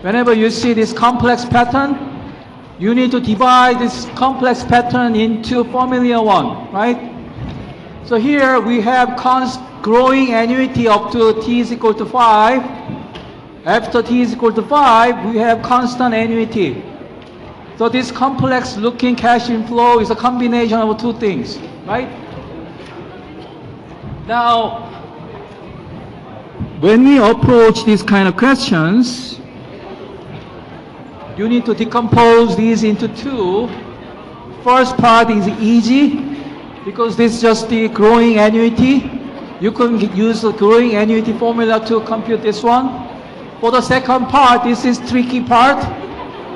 Whenever you see this complex pattern, you need to divide this complex pattern into formula one, right? So here we have growing annuity up to t is equal to 5. After t is equal to 5, we have constant annuity. So this complex looking cash inflow is a combination of two things, right? Now, when we approach these kind of questions, you need to decompose these into two. First part is easy because this is just the growing annuity. You can use the growing annuity formula to compute this one. For the second part, this is tricky part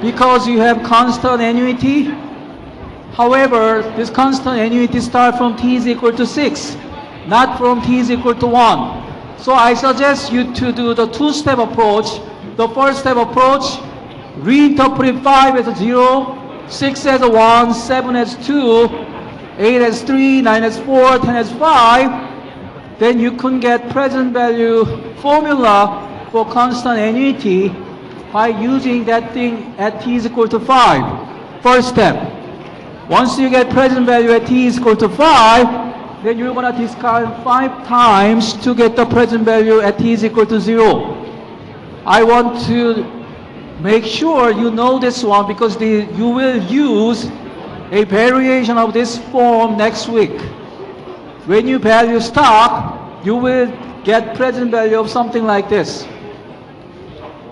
because you have constant annuity. However, this constant annuity starts from t is equal to 6, not from t is equal to 1. So I suggest you to do the two-step approach. The first step approach, reinterpret 5 as 0, 6 as 1, 7 as 2, 8 as 3, 9 as 4, 10 as 5. Then you can get present value formula for constant annuity by using that thing at t is equal to 5. First step. Once you get present value at t is equal to 5, then you're going to discount 5 times to get the present value at t is equal to 0. I want to make sure you know this one because you will use a variation of this form next week. When you value stock, you will get present value of something like this.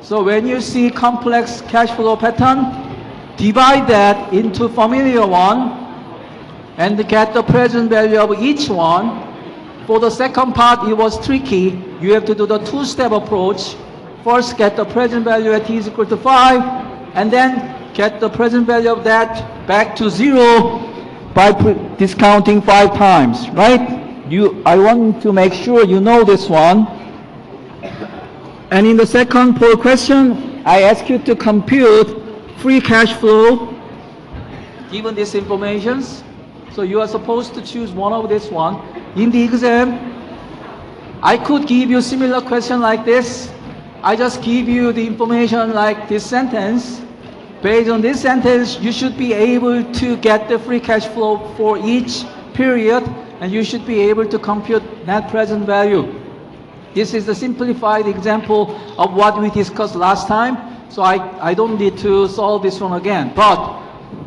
So when you see complex cash flow pattern, divide that into formula one and get the present value of each one. For the second part, it was tricky. You have to do the two-step approach. First, get the present value at t is equal to 5, and then get the present value of that back to 0 by discounting 5 times, right? I want to make sure you know this one. And in the second poll question, I ask you to compute free cash flow given these informations. So you are supposed to choose one of this one. In the exam, I could give you similar question like this. I just give you the information like this sentence. Based on this sentence, you should be able to get the free cash flow for each period, and you should be able to compute net present value. This is a simplified example of what we discussed last time, so I don't need to solve this one again. But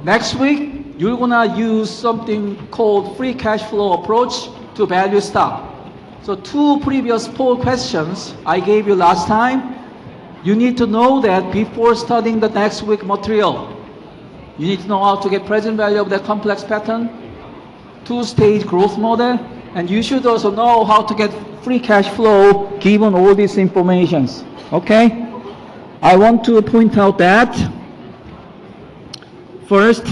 next week, you're gonna use something called free cash flow approach to value stock. So two previous poll questions I gave you last time, you need to know that before studying the next week material. You need to know how to get present value of the complex pattern, two-stage growth model, and you should also know how to get free cash flow given all these informations. Okay? I want to point out that first,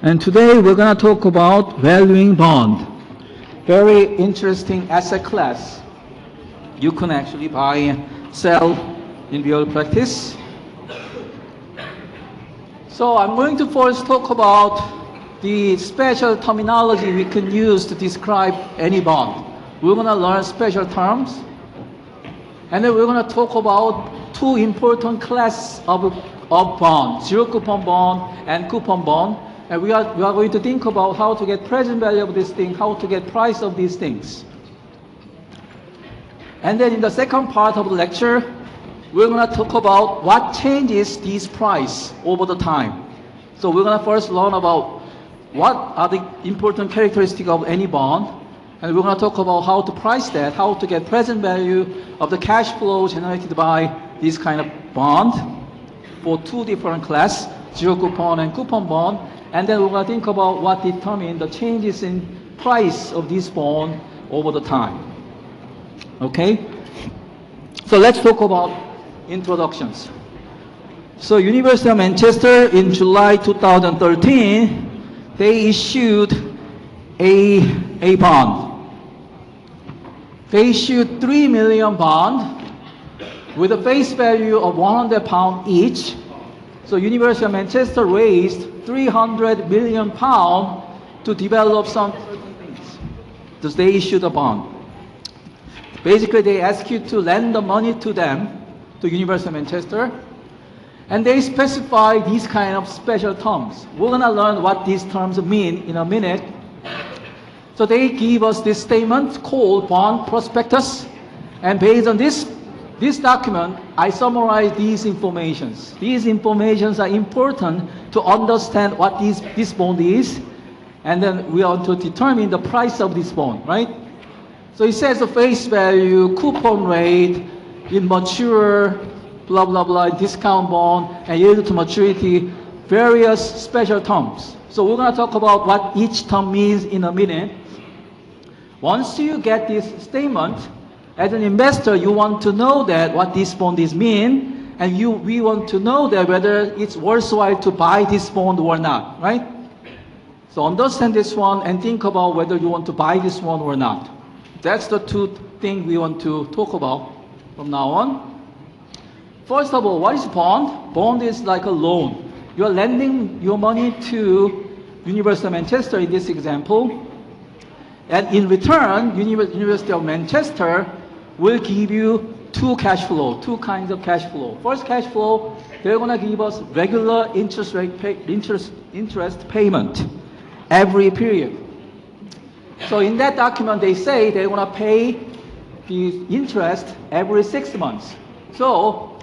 and today we're going to talk about valuing bond. Very interesting asset class. You can actually buy and sell in real practice. So I'm going to first talk about the special terminology we can use to describe any bond. We're going to learn special terms. And then we're going to talk about two important classes of bond, zero coupon bond and coupon bond. And we are going to think about how to get present value of this thing, how to get price of these things. And then in the second part of the lecture, we're going to talk about what changes this price over the time. So we're going to first learn about what are the important characteristics of any bond. And we're going to talk about how to price that, how to get present value of the cash flow generated by this kind of bond for two different classes, zero coupon and coupon bond. And then we're going to think about what determine the changes in price of this bond over the time. Okay? So let's talk about introductions. So University of Manchester in July 2013, they issued a bond. They issued 3 million bond with a face value of £100 each. So University of Manchester raised 300 million pounds to develop some certain things. Does they issue the bond? Basically, they ask you to lend the money to them, to University of Manchester, and they specify these kind of special terms. We're gonna learn what these terms mean in a minute. So they give us this statement called bond prospectus, and based on this document, I summarize these informations. These informations are important to understand what this bond is, and then we are to determine the price of this bond, right? So it says the face value, coupon rate, immature, blah, blah, blah, discount bond, and yield to maturity, various special terms. So we're gonna talk about what each term means in a minute. Once you get this statement, as an investor, you want to know that what this bond is mean, and we want to know that whether it's worthwhile to buy this bond or not, right? So understand this one and think about whether you want to buy this one or not. That's the two things we want to talk about from now on. First of all, what is bond? Bond is like a loan. You're lending your money to University of Manchester in this example, and in return, University of Manchester will give you two kinds of cash flow. First cash flow, they're gonna give us regular interest payment every period. So in that document, they say they're gonna pay the interest every 6 months. So,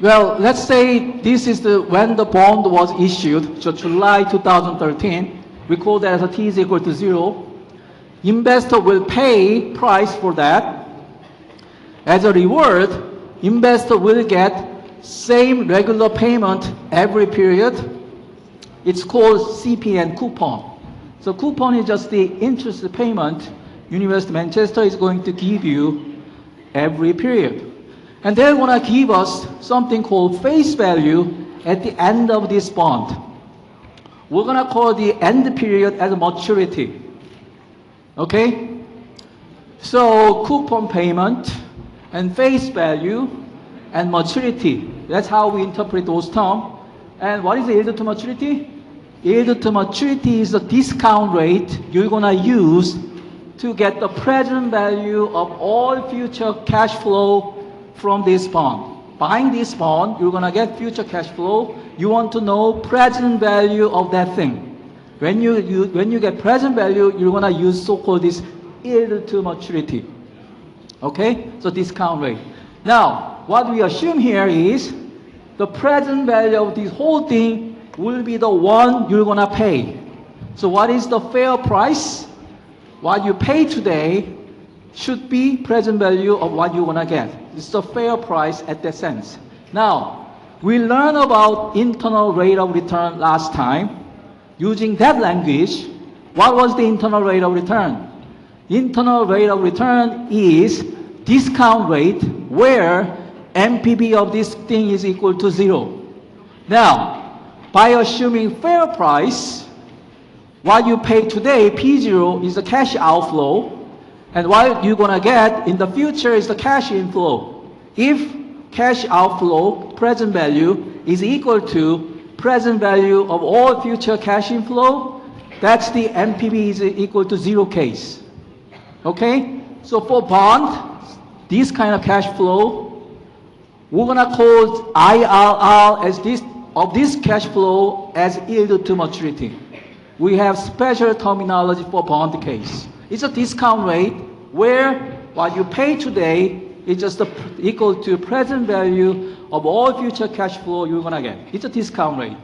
well, let's say this is when the bond was issued, so July 2013. We call that as a T is equal to 0. Investor will pay price for that. As a reward, investor will get same regular payment every period. It's called CPN, coupon. So coupon is just the interest payment University of Manchester is going to give you every period. And they're going to give us something called face value at the end of this bond. We're going to call the end period as maturity. Okay? So coupon payment and face value and maturity. That's how we interpret those terms. And what is the yield to maturity? Yield to maturity is the discount rate you're going to use to get the present value of all future cash flow from this bond. Buying this bond, you're going to get future cash flow. You want to know present value of that thing. When you get present value, you're going to use so-called this yield to maturity. Okay? So discount rate. Now, what we assume here is the present value of this whole thing will be the one you're going to pay. So what is the fair price? What you pay today should be present value of what you're going to get. It's the fair price at that sense. Now, we learned about internal rate of return last time. Using that language, what was the internal rate of return? Internal rate of return is discount rate where NPV of this thing is equal to 0. Now, by assuming fair price, what you pay today, P0, is the cash outflow, and what you're going to get in the future is the cash inflow. If cash outflow, present value, is equal to present value of all future cash inflow, that's the NPV is equal to 0 case. Okay? So for bond, this kind of cash flow, we're going to call IRR as this cash flow as yield to maturity. We have special terminology for bond case. It's a discount rate where what you pay today is just equal to present value of all future cash flow you're going to get. It's a discount rate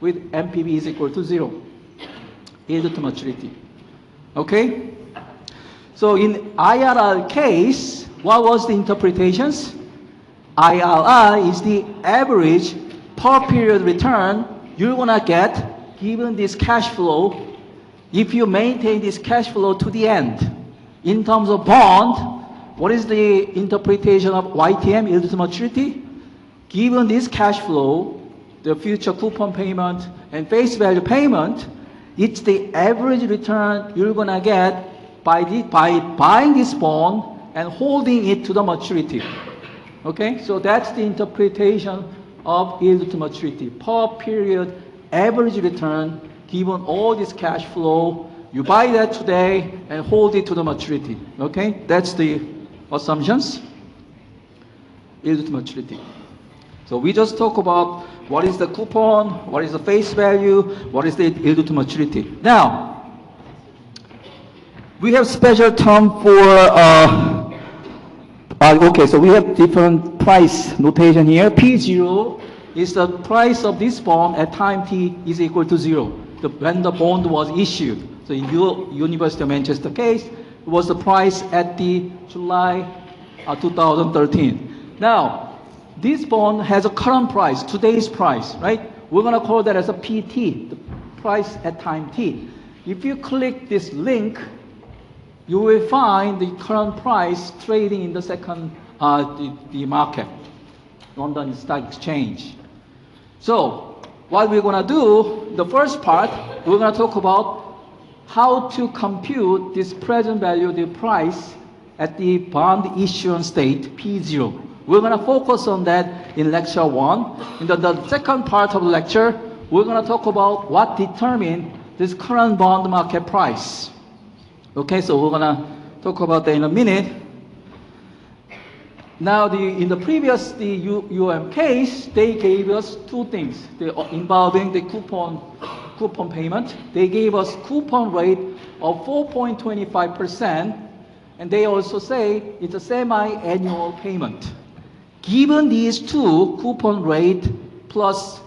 with NPV is equal to 0. Yield to maturity. Okay? So in IRR case, what was the interpretations? IRR is the average per period return you're going to get given this cash flow if you maintain this cash flow to the end. In terms of bond, what is the interpretation of YTM, yield to maturity? Given this cash flow, the future coupon payment and face value payment, it's the average return you're going to get by buying this bond and holding it to the maturity. Okay, so that's the interpretation of yield to maturity. Per period average return given all this cash flow you buy that today and hold it to the maturity. Okay, that's the assumptions. Yield to maturity. So we just talk about what is the coupon, what is the face value, what is the yield to maturity. Now, we have special term for, okay, so we have different price notation here. P0 is the price of this bond at time t is equal to 0, when the bond was issued. So in University of Manchester case, it was the price at the July 2013. Now, this bond has a current price, today's price, right? We're going to call that as a PT, the price at time t. If you click this link, you will find the current price trading in the second, the market, London Stock Exchange. So, what we're going to do, the first part, we're going to talk about how to compute this present value, the price at the bond issuance date, P0. We're going to focus on that in lecture 1. In the second part of the lecture, we're going to talk about what determines this current bond market price. Okay, so we're going to talk about that in a minute. Now, in the previous UM case, they gave us two things involving the coupon payment. They gave us coupon rate of 4.25%, and they also say it's a semi-annual payment. Given these two, coupon rate plus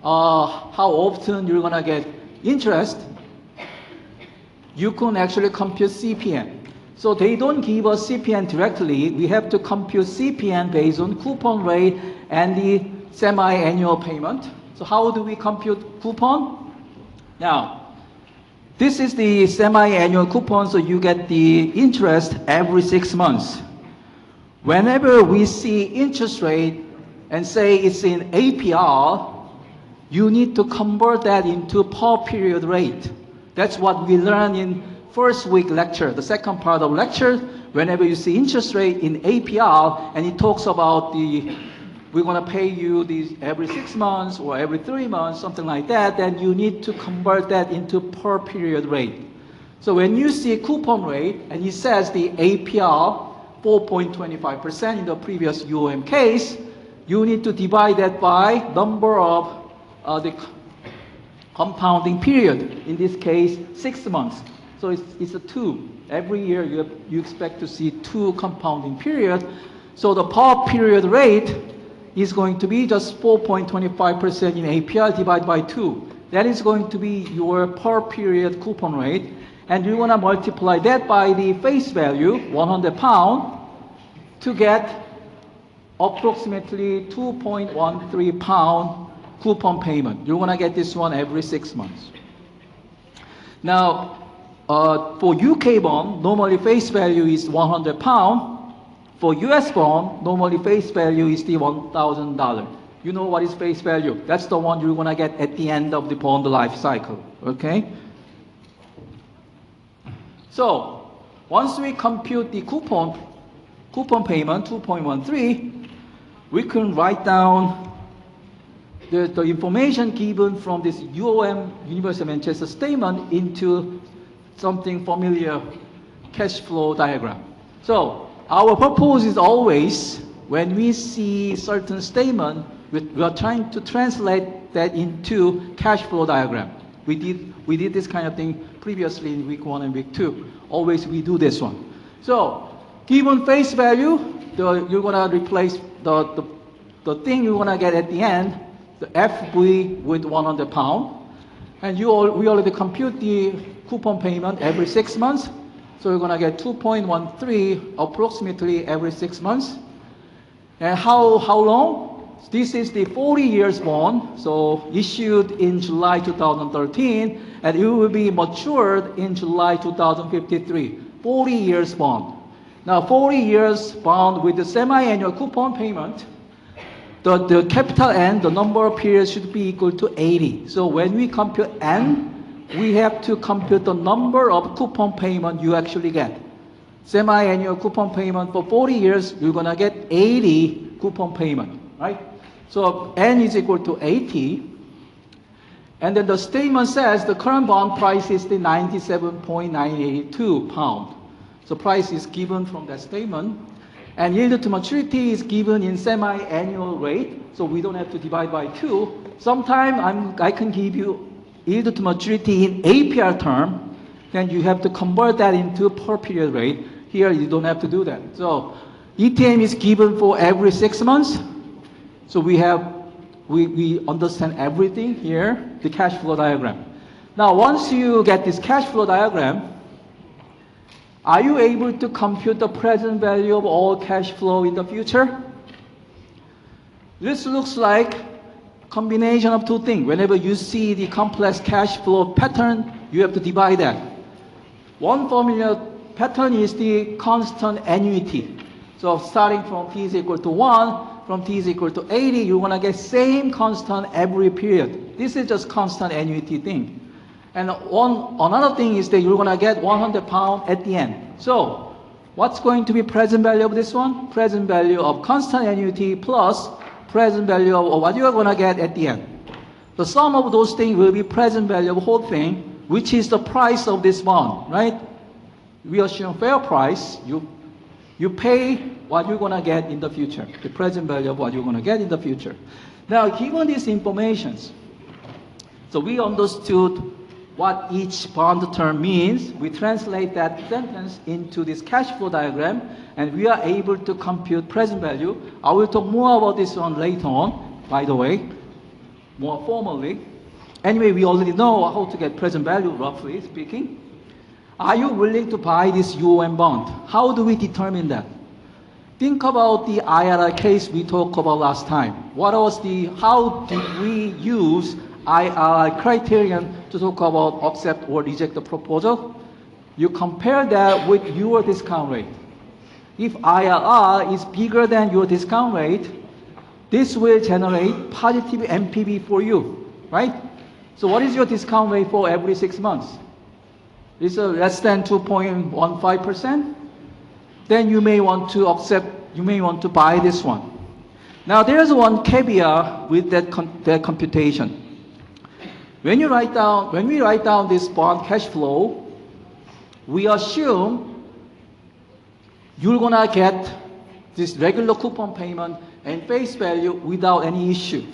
how often you're going to get interest, you can actually compute CPN. So they don't give us CPN directly. We have to compute CPN based on coupon rate and the semi-annual payment. So how do we compute coupon? Now, this is the semi-annual coupon, so you get the interest every 6 months. Whenever we see interest rate and say it's in APR, you need to convert that into per period rate. That's what we learned in first week lecture, the second part of lecture. Whenever you see interest rate in APR and it talks about we're going to pay you these every 6 months or every 3 months, something like that, then you need to convert that into per period rate. So when you see coupon rate and it says the APR 4.25% in the previous UOM case, you need to divide that by number of the compounding period. In this case, 6 months. So it's a 2. Every year you expect to see 2 compounding period. So the per period rate is going to be just 4.25% in APR divided by 2. That is going to be your per period coupon rate. And you want to multiply that by the face value, £100, to get approximately £2.13 coupon payment. You want to get this one every 6 months. Now, for UK bond, normally face value is £100. For US bond, normally face value is the $1,000. You know what is face value? That's the one you're going to get at the end of the bond life cycle. Okay? So, once we compute the coupon payment, 2.13, we can write down the information given from this UOM, University of Manchester statement into something familiar, cash flow diagram. So, our purpose is always, when we see certain statement, we are trying to translate that into cash flow diagram. We did this kind of thing previously in week 1 and week 2. Always we do this one. So, given face value, you're going to replace the thing you're going to get at the end, the FV with £100. And we already compute the coupon payment every 6 months. So you're going to get 2.13 approximately every 6 months. And how long? This is the 40 years bond, so issued in July 2013, and it will be matured in July 2053. 40 years bond. Now 40 years bond with the semi-annual coupon payment, the capital N, the number of periods should be equal to 80. So when we compute N, we have to compute the number of coupon payment you actually get. Semi-annual coupon payment for 40 years, you're going to get 80 coupon payment, right? So N is equal to 80. And then the statement says the current bond price is the 97.982 pound. So price is given from that statement. And yield to maturity is given in semi-annual rate, so we don't have to divide by 2. Sometime I can give you yield to maturity in APR term, then you have to convert that into per period rate. Here you don't have to do that. So ETM is given for every 6 months. So we understand everything here, the cash flow diagram. Now once you get this cash flow diagram, are you able to compute the present value of all cash flow in the future? This looks like combination of two things. Whenever you see the complex cash flow pattern, you have to divide that. One formula pattern is the constant annuity. So starting from t is equal to 1, from t is equal to 80, you're going to get same constant every period. This is just constant annuity thing. And another thing is that you're going to get 100 pounds at the end. So what's going to be present value of this one? Present value of constant annuity plus present value of what you are going to get at the end. The sum of those things will be present value of the whole thing, which is the price of this bond, right? We assume fair price. You pay what you're going to get in the future, the present value of what you're going to get in the future. Now, given these informations, so we understood what each bond term means. We translate that sentence into this cash flow diagram, and we are able to compute present value. I will talk more about this one later on, by the way, more formally. Anyway, we already know how to get present value, roughly speaking. Are you willing to buy this UOM bond? How do we determine that? Think about the IRR case we talked about last time. How did we use IRR criterion to talk about accept or reject the proposal? You compare that with your discount rate. If IRR is bigger than your discount rate, this will generate positive NPV for you, right? So what is your discount rate for every 6 months? It's less than 2.15%. Then you may want to buy this one. Now there's one caveat with that computation. When we write down this bond cash flow, we assume you're gonna get this regular coupon payment and face value without any issue.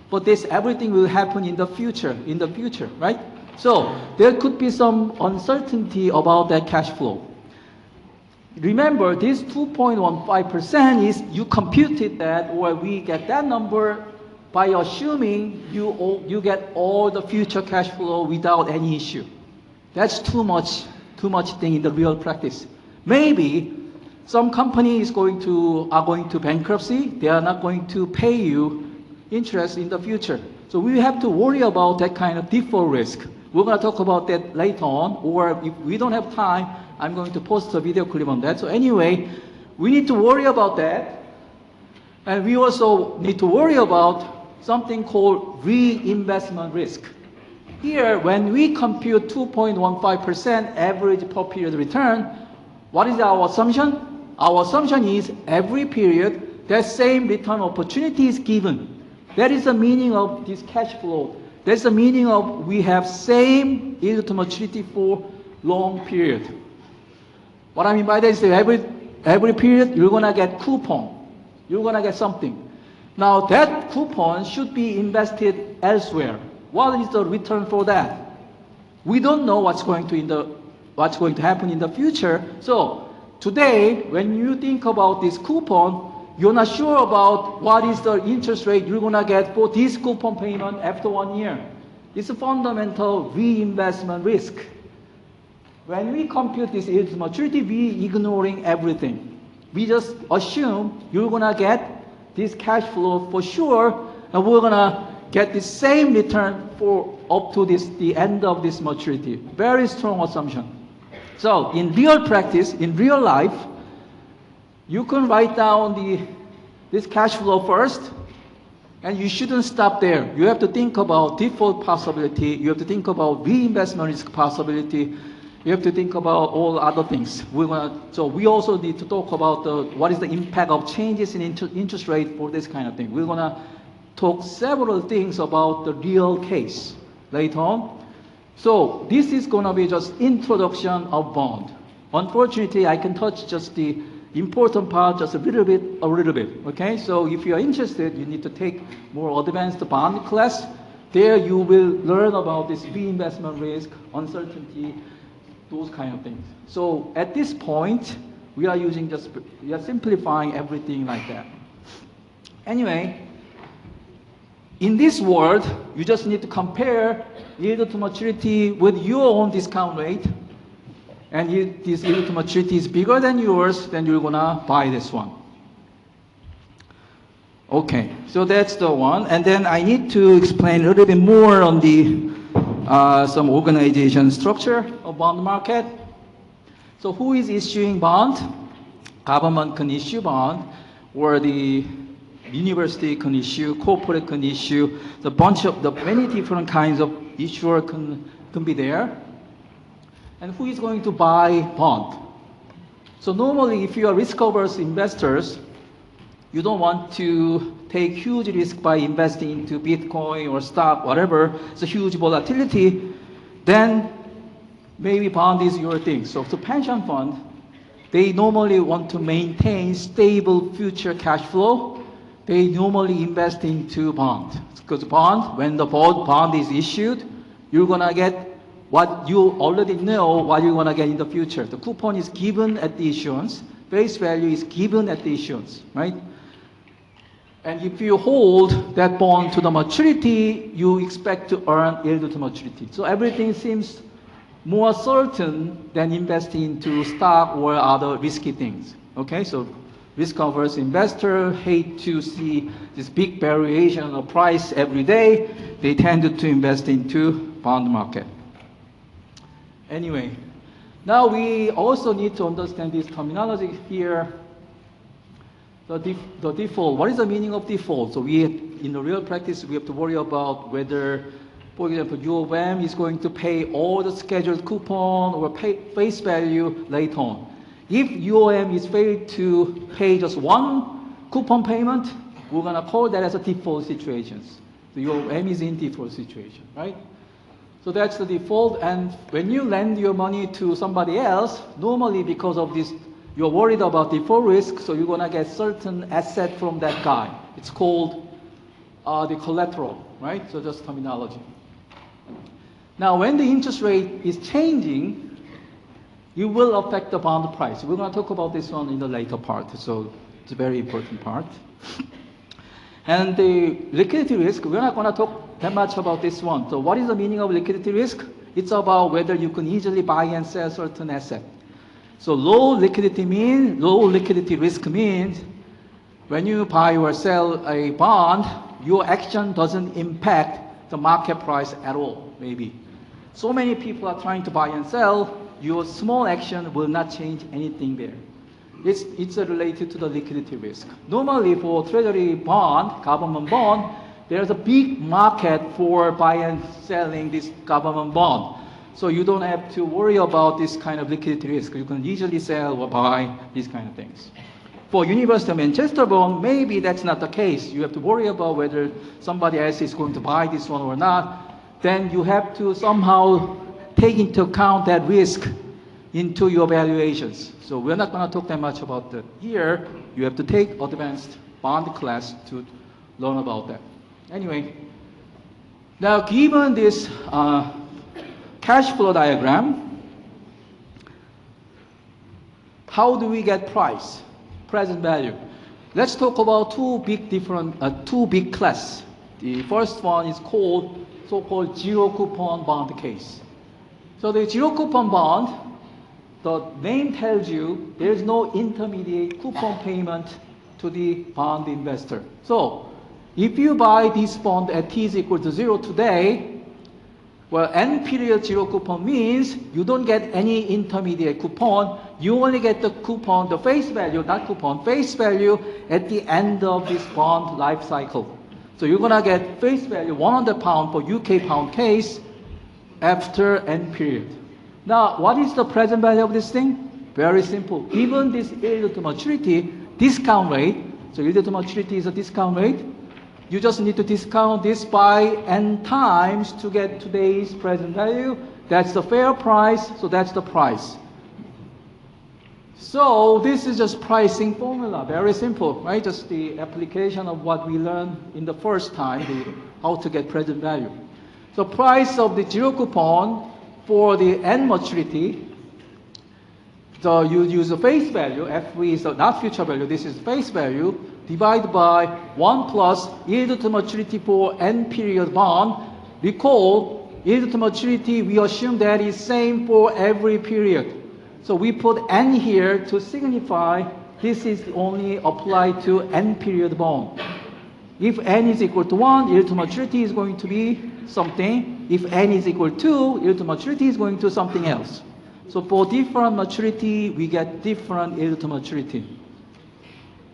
But everything will happen in the future, right? So there could be some uncertainty about that cash flow. Remember, this 2.15% is you computed that, or we get that number by assuming you get all the future cash flow without any issue. That's too much thing in the real practice. Maybe some companies are going to bankruptcy. They are not going to pay you interest in the future. So we have to worry about that kind of default risk. We're going to talk about that later on, or if we don't have time, I'm going to post a video clip on that. So anyway, we need to worry about that. And we also need to worry about something called reinvestment risk. Here, when we compute 2.15% average per period return, what is our assumption? Our assumption is every period, that same return opportunity is given. That is the meaning of this cash flow. That's the meaning of we have same yield to maturity for long period. What I mean by that is that every period you're gonna get coupon. You're gonna get something. Now that coupon should be invested elsewhere. What is the return for that? We don't know what's going to happen in the future. So today, when you think about this coupon, you're not sure about what is the interest rate you're gonna get for this coupon payment after 1 year. It's a fundamental reinvestment risk. When we compute this yield to maturity, we ignoring everything. We just assume you're gonna get this cash flow for sure, and we're gonna get the same return for up to the end of this maturity. Very strong assumption. So in real practice, in real life, you can write down this cash flow first, and you shouldn't stop there. You have to think about default possibility. You have to think about reinvestment risk possibility. You have to think about all other things. So we also need to talk about what is the impact of changes in interest rate for this kind of thing. We're gonna talk several things about the real case. later on. So this is going to be just introduction of bond. Unfortunately, I can touch just the important part just a little bit. Okay, so if you are interested, you need to take more advanced bond class. There you will learn about this reinvestment risk, uncertainty, those kind of things. So at this point, we are simplifying everything like that. Anyway, in this world, you just need to compare yield to maturity with your own discount rate. And if this yield to maturity is bigger than yours, then you're gonna buy this one. Okay, so that's the one. And then I need to explain a little bit more on the some organization structure of bond market. So who is issuing bond? Government can issue bond, or the university can issue, corporate can issue, many different kinds of issuer can be there. And who is going to buy bond? So normally, if you are risk-averse investors, you don't want to take huge risk by investing into Bitcoin or stock, whatever. It's a huge volatility. Then maybe bond is your thing. So the pension fund, they normally want to maintain stable future cash flow. They normally invest into bond. Because bond, when the bond is issued, you're gonna get what you already know what you're gonna get in the future. The coupon is given at the issuance. Face value is given at the issuance, right? And if you hold that bond to the maturity, you expect to earn yield to maturity. So everything seems more certain than investing into stock or other risky things. Okay, so risk-averse investor hate to see this big variation of price every day. They tend to invest into bond market. Anyway, now we also need to understand this terminology here. The default, what is the meaning of default? So in the real practice, we have to worry about whether, for example, U of M is going to pay all the scheduled coupon or pay face value later on. If U of M is failed to pay just one coupon payment, we're gonna call that as a default situation. So U of M is in default situation, right? So that's the default, and when you lend your money to somebody else, normally because of this, you're worried about default risk, so you're gonna get certain asset from that guy. It's called the collateral, right? So just terminology. Now, when the interest rate is changing, it will affect the bond price. We're gonna talk about this one in the later part, so it's a very important part. And the liquidity risk, we're not gonna talk that much about this one. So what is the meaning of liquidity risk? It's about whether you can easily buy and sell certain asset. So low liquidity risk means when you buy or sell a bond, your action doesn't impact the market price at all, maybe. So many people are trying to buy and sell, your small action will not change anything there. It's related to the liquidity risk. Normally for treasury bond, government bond, there's a big market for buying and selling this government bond. So you don't have to worry about this kind of liquidity risk. You can easily sell or buy these kind of things. For University of Manchester bond, maybe that's not the case. You have to worry about whether somebody else is going to buy this one or not. Then you have to somehow take into account that risk into your valuations. So we're not going to talk that much about that here. You have to take advanced bond class to learn about that. Anyway, now given this cash flow diagram, how do we get price, present value? Let's talk about two big class. The first one is called so-called zero coupon bond case. So the zero coupon bond, the name tells you there is no intermediate coupon payment to the bond investor. So if you buy this bond at t is equal to 0 today, well, end period zero coupon means you don't get any intermediate coupon. You only get the coupon, the face value, not coupon, face value at the end of this bond life cycle. So you're gonna get face value £100 for UK pound case after end period. Now, what is the present value of this thing? Very simple. Given this yield to maturity discount rate, so yield to maturity is a discount rate, You just need to discount this by n times to get today's present value. That's the fair price, so that's the price. So this is just pricing formula, very simple, right? Just the application of what we learned in the first time, how to get present value. So price of the zero coupon for the n maturity, so you use the face value, FV is not future value, this is face value, divided by 1 plus yield to maturity for n period bond. Recall, yield to maturity, we assume that is same for every period. So we put n here to signify this is only applied to n period bond. If n is equal to 1, yield to maturity is going to be something. If n is equal to, yield to maturity is going to something else. So for different maturity, we get different yield to maturity.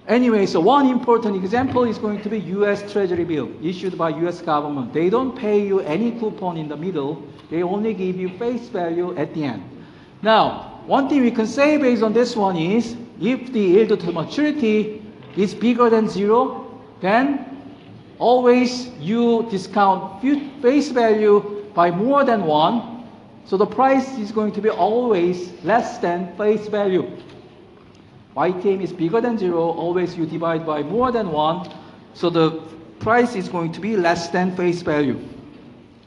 Anyway, so one important example is going to be US Treasury bill issued by US government. They don't pay you any coupon in the middle. They only give you face value at the end. Now, one thing we can say based on this one is, if the yield to maturity is bigger than 0, then always you discount face value by more than 1. So the price is going to be always less than face value. YTM is bigger than 0, always you divide by more than 1. So the price is going to be less than face value.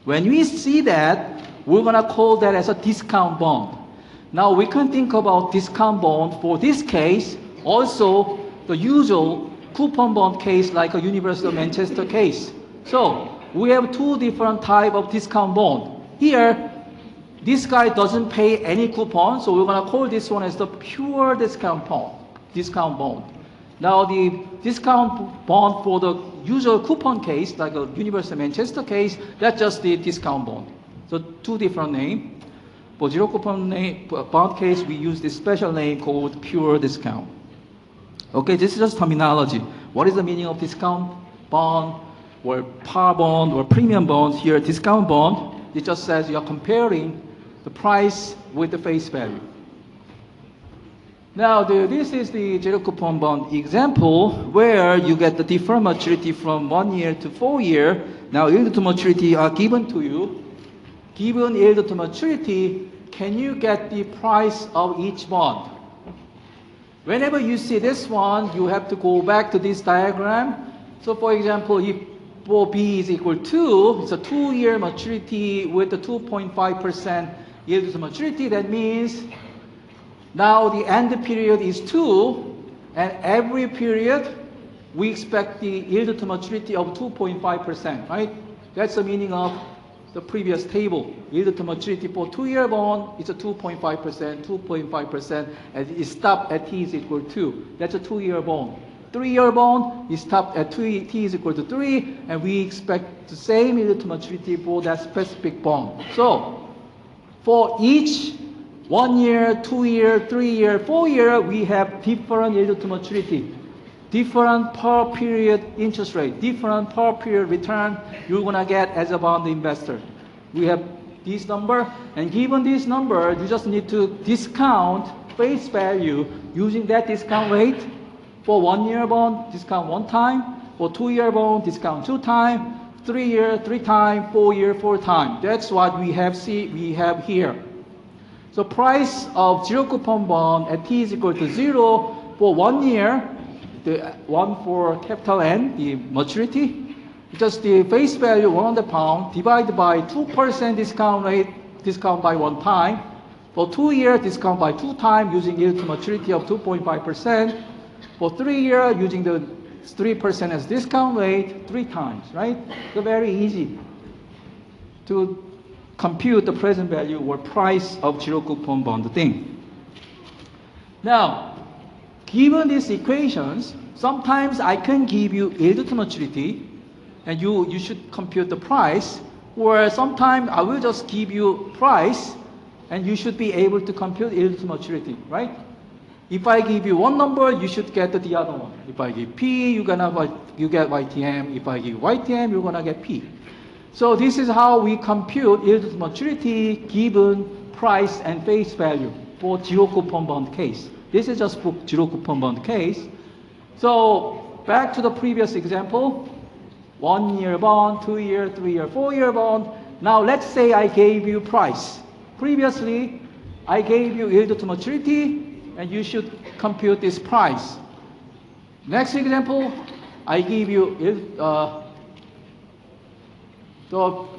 When we see that, we're going to call that as a discount bond. Now we can think about discount bond for this case, also the usual coupon bond case like a University of Manchester case. So we have two different types of discount bond. Here, this guy doesn't pay any coupon, so we're going to call this one as the pure discount bond. Now the discount bond for the usual coupon case, like a University of Manchester case, that's just the discount bond. So two different names. For zero coupon bond case, we use this special name called pure discount. Okay, this is just terminology. What is the meaning of discount bond or par bond or premium bonds? Here, discount bond, it just says you're comparing the price with the face value. Now, this is the zero coupon bond example where you get the different maturity from 1 year to 4 years. Now, yield to maturity are given to you. Given yield to maturity, can you get the price of each bond? Whenever you see this one, you have to go back to this diagram. So for example, if for B is equal to, it's a 2-year maturity with a 2.5% yield to maturity, that means now the end period is 2, and every period we expect the yield to maturity of 2.5%, right? That's the meaning of the previous table. Yield to maturity for 2-year bond is a 2.5%, 2.5%, and it stopped at t is equal to. That's a 2-year bond. 3-year bond is stopped at t is equal to 3, and we expect the same yield to maturity for that specific bond. So for each 1 year, 2 year, 3 year, 4 year, we have different yield to maturity. Different per period interest rate, different per period return you're gonna get as a bond investor. We have this number, and given this number, you just need to discount face value using that discount rate. For 1 year bond, discount 1 time. For 2 year bond, discount 2 times. 3 year, 3 times. 4 year, 4 times. That's what we have here. So price of zero coupon bond at t is equal to 0 for 1 year. The one for capital N, the maturity, just the face value 100 pounds divided by 2% discount rate, discount by 1 time. For 2 year, discount by 2 times using yield to maturity of 2.5%. For 3 year, using the 3% as discount rate 3 times, right? So very easy to compute the present value or price of zero coupon bond thing. Now, given these equations, sometimes I can give you yield to maturity, and you should compute the price, or sometimes I will just give you price, and you should be able to compute yield to maturity, right? If I give you one number, you should get the other one. If I give P, you get YTM. If I give YTM, you're gonna get P. So this is how we compute yield to maturity given price and face value for zero coupon bond case. This is just for zero coupon bond case. So back to the previous example. 1-year bond, 2-year, 3-year, 4-year bond. Now let's say I gave you price. Previously, I gave you yield to maturity, and you should compute this price. Next example, I give you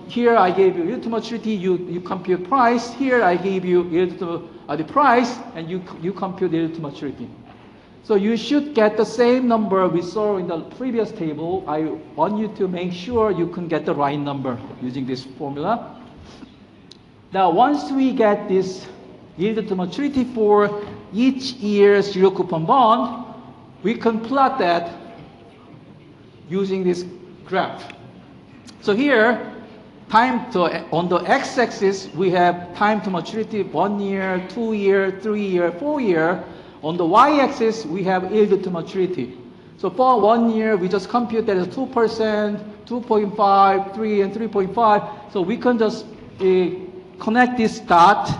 here I gave you yield to maturity, you compute price. Here I gave you yield to the price, and you compute yield to maturity. So you should get the same number we saw in the previous table. I want you to make sure you can get the right number using this formula. Now, once we get this yield to maturity for each year's zero coupon bond, we can plot that using this graph. So here, on the x-axis, we have time to maturity, 1 year, 2 year, 3 year, 4 year. On the y-axis, we have yield to maturity. So for 1 year, we just compute that as 2%, 2.5, 3, and 3.5. So we can just connect this dot,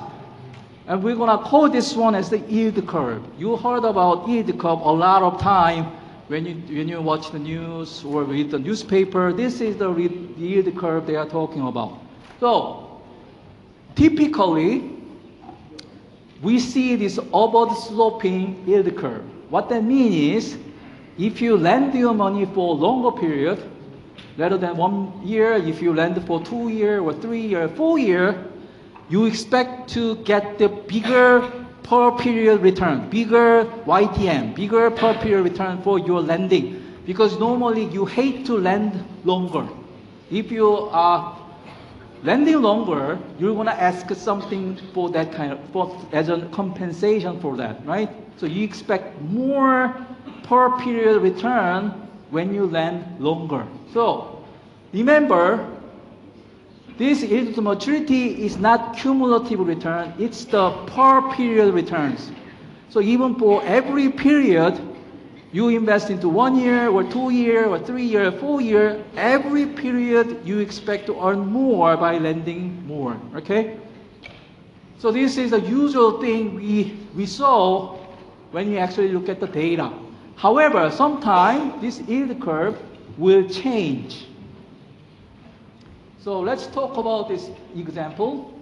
and we're gonna call this one as the yield curve. You heard about yield curve a lot of time when you watch the news or read the newspaper. This is the yield curve they are talking about. So typically, we see this upward sloping yield curve. What that means is, if you lend your money for a longer period, rather than 1 year, if you lend for 2 year or 3 year, 4 year, you expect to get the bigger per period return, bigger YTM, bigger per period return for your lending. Because normally you hate to lend longer. If you are lending longer, you're gonna ask something for that as a compensation for that, right? So you expect more per period return when you lend longer. So remember, this yield to maturity is not cumulative return, it's the per period returns. So even for every period, you invest into 1 year or 2 year or 3 year, 4 year, every period you expect to earn more by lending more, okay? So this is a usual thing we saw when you actually look at the data. However, sometimes this yield curve will change. So let's talk about this example.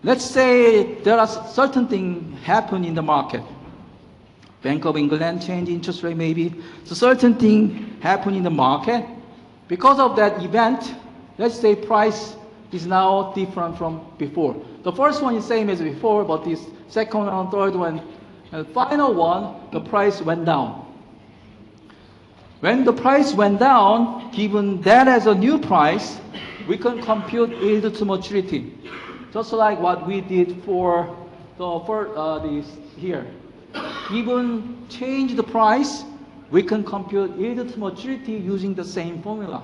Let's say there are certain things happen in the market. Bank of England change interest rate maybe. So certain thing happen in the market. Because of that event, let's say price is now different from before. The first one is same as before, but this second and third one, and the final one, the price went down. When the price went down, given that as a new price, we can compute yield to maturity. Just like what we did for this here. Given change the price, we can compute yield to maturity using the same formula.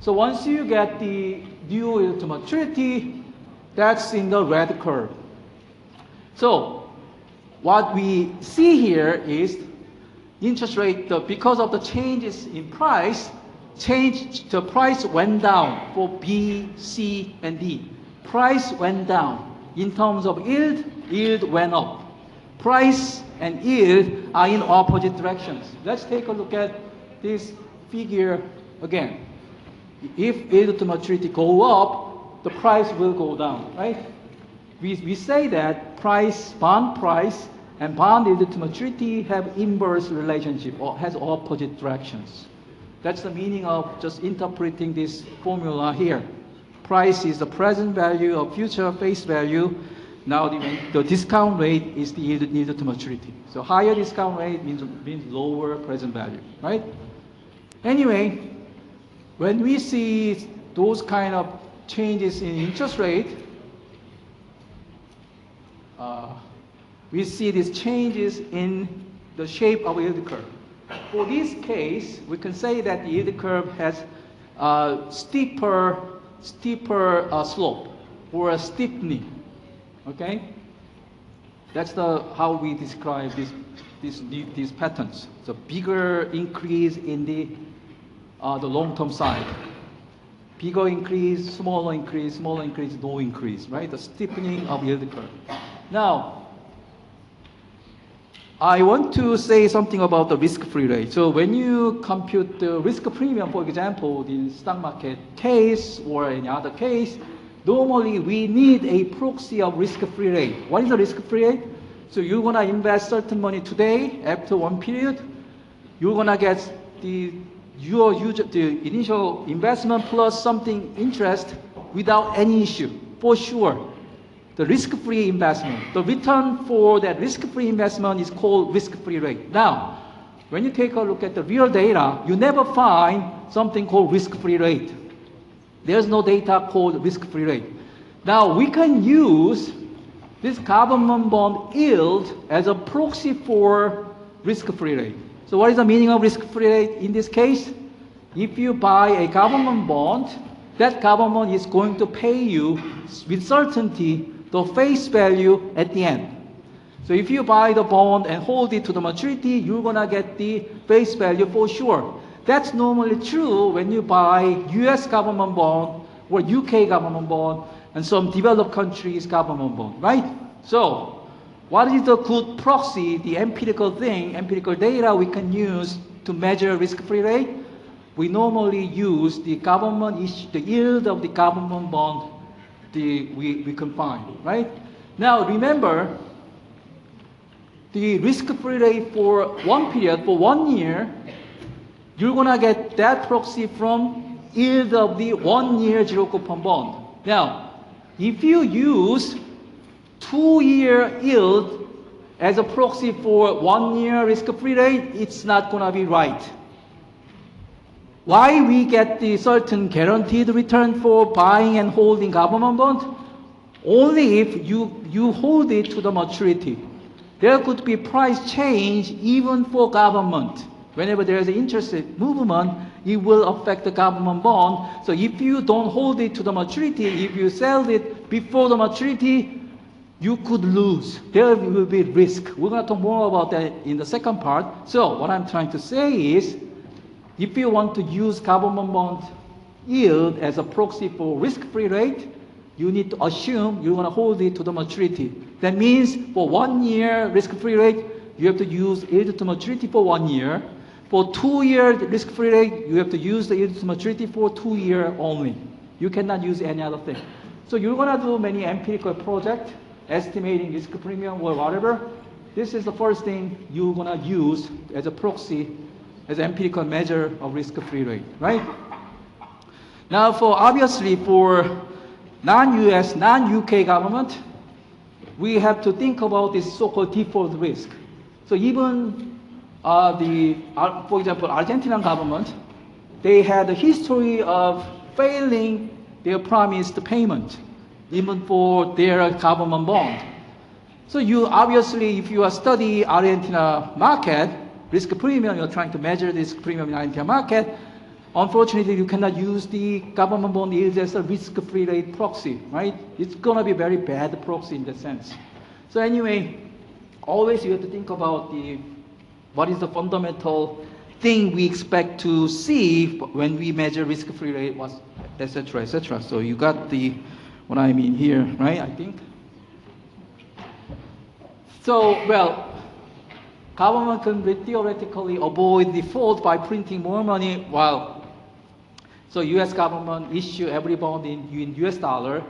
So once you get the new yield to maturity, that's in the red curve. So what we see here is interest rate, because of the changes in price, the price went down for B, C, and D. Price went down. In terms of yield, yield went up. Price and yield are in opposite directions. Let's take a look at this figure again. If yield to maturity go up, the price will go down, right? We say that bond price and bond yield to maturity have inverse relationship or has opposite directions. That's the meaning of just interpreting this formula here. Price is the present value of future face value. Now the discount rate is the yield to maturity. So higher discount rate means lower present value, right? Anyway, when we see those kind of changes in interest rate, we see these changes in the shape of yield curve. For this case, we can say that the yield curve has a steeper slope or a steepening. Okay, that's how we describe these patterns. So bigger increase in the long-term side. Bigger increase, smaller increase, no increase, right? The steepening of yield curve. Now, I want to say something about the risk-free rate. So when you compute the risk premium, for example, in stock market case or any other case, normally we need a proxy of risk-free rate. What is the risk-free rate? So you're gonna invest certain money today, after one period, you're gonna get the initial investment plus something interest without any issue, for sure. The risk-free investment, the return for that risk-free investment is called risk-free rate. Now, when you take a look at the real data, you never find something called risk-free rate. There's no data called risk-free rate. Now, we can use this government bond yield as a proxy for risk-free rate. So what is the meaning of risk-free rate in this case? If you buy a government bond, that government is going to pay you with certainty the face value at the end. So if you buy the bond and hold it to the maturity, you're gonna get the face value for sure. That's normally true when you buy US government bond or UK government bond and some developed countries government bond, right? So what is the good proxy, the empirical thing, empirical data we can use to measure risk-free rate? We normally use the government issue, the yield of the government bond we can find, right? Now remember, the risk-free rate for one period, for 1 year, you're gonna get that proxy from yield of the 1 year zero coupon bond. Now, if you use 2-year yield as a proxy for 1 year risk-free rate, it's not gonna be right. Why we get the certain guaranteed return for buying and holding government bond? Only if you hold it to the maturity. There could be price change even for government. Whenever there is an interest rate movement, it will affect the government bond. So if you don't hold it to the maturity, if you sell it before the maturity, you could lose. There will be risk. We're going to talk more about that in the second part. So what I'm trying to say is, if you want to use government bond yield as a proxy for risk-free rate, you need to assume you're going to hold it to the maturity. That means for 1 year risk-free rate, you have to use yield to maturity for 1 year. For 2 year risk-free rate, you have to use the yield to maturity for 2 years only. You cannot use any other thing. So you're going to do many empirical projects, estimating risk premium or whatever. This is the first thing you're going to use as a proxy, as an empirical measure of risk-free rate, right? Now, obviously for non-US, non-UK government, we have to think about this so-called default risk. So even for example, Argentinian government, they had a history of failing their promised payment, even for their government bond. So you obviously, if you are study Argentina market, risk premium, you're trying to measure this premium in Argentina market, unfortunately, you cannot use the government bond yield as a risk-free rate proxy, right? It's gonna be a very bad proxy in that sense. So anyway, always you have to think about what is the fundamental thing we expect to see when we measure risk-free rate, et cetera, et cetera. So you got what I mean here, right, I think? So, well, government can theoretically avoid default by printing more money so US government issue every bond in US dollar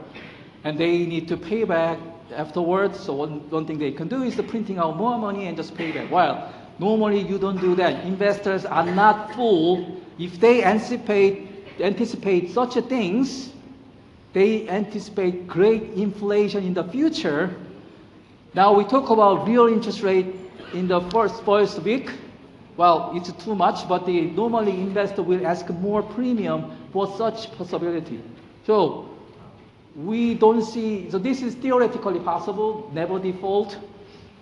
and they need to pay back afterwards. So one thing they can do is the printing out more money and just pay back. While normally you don't do that. Investors are not fooled. If they anticipate such a things, they anticipate great inflation in the future. Now we talk about real interest rate in the first week. Well, it's too much, but normally investor will ask more premium for such possibility. So we don't see, so this is theoretically possible, never default,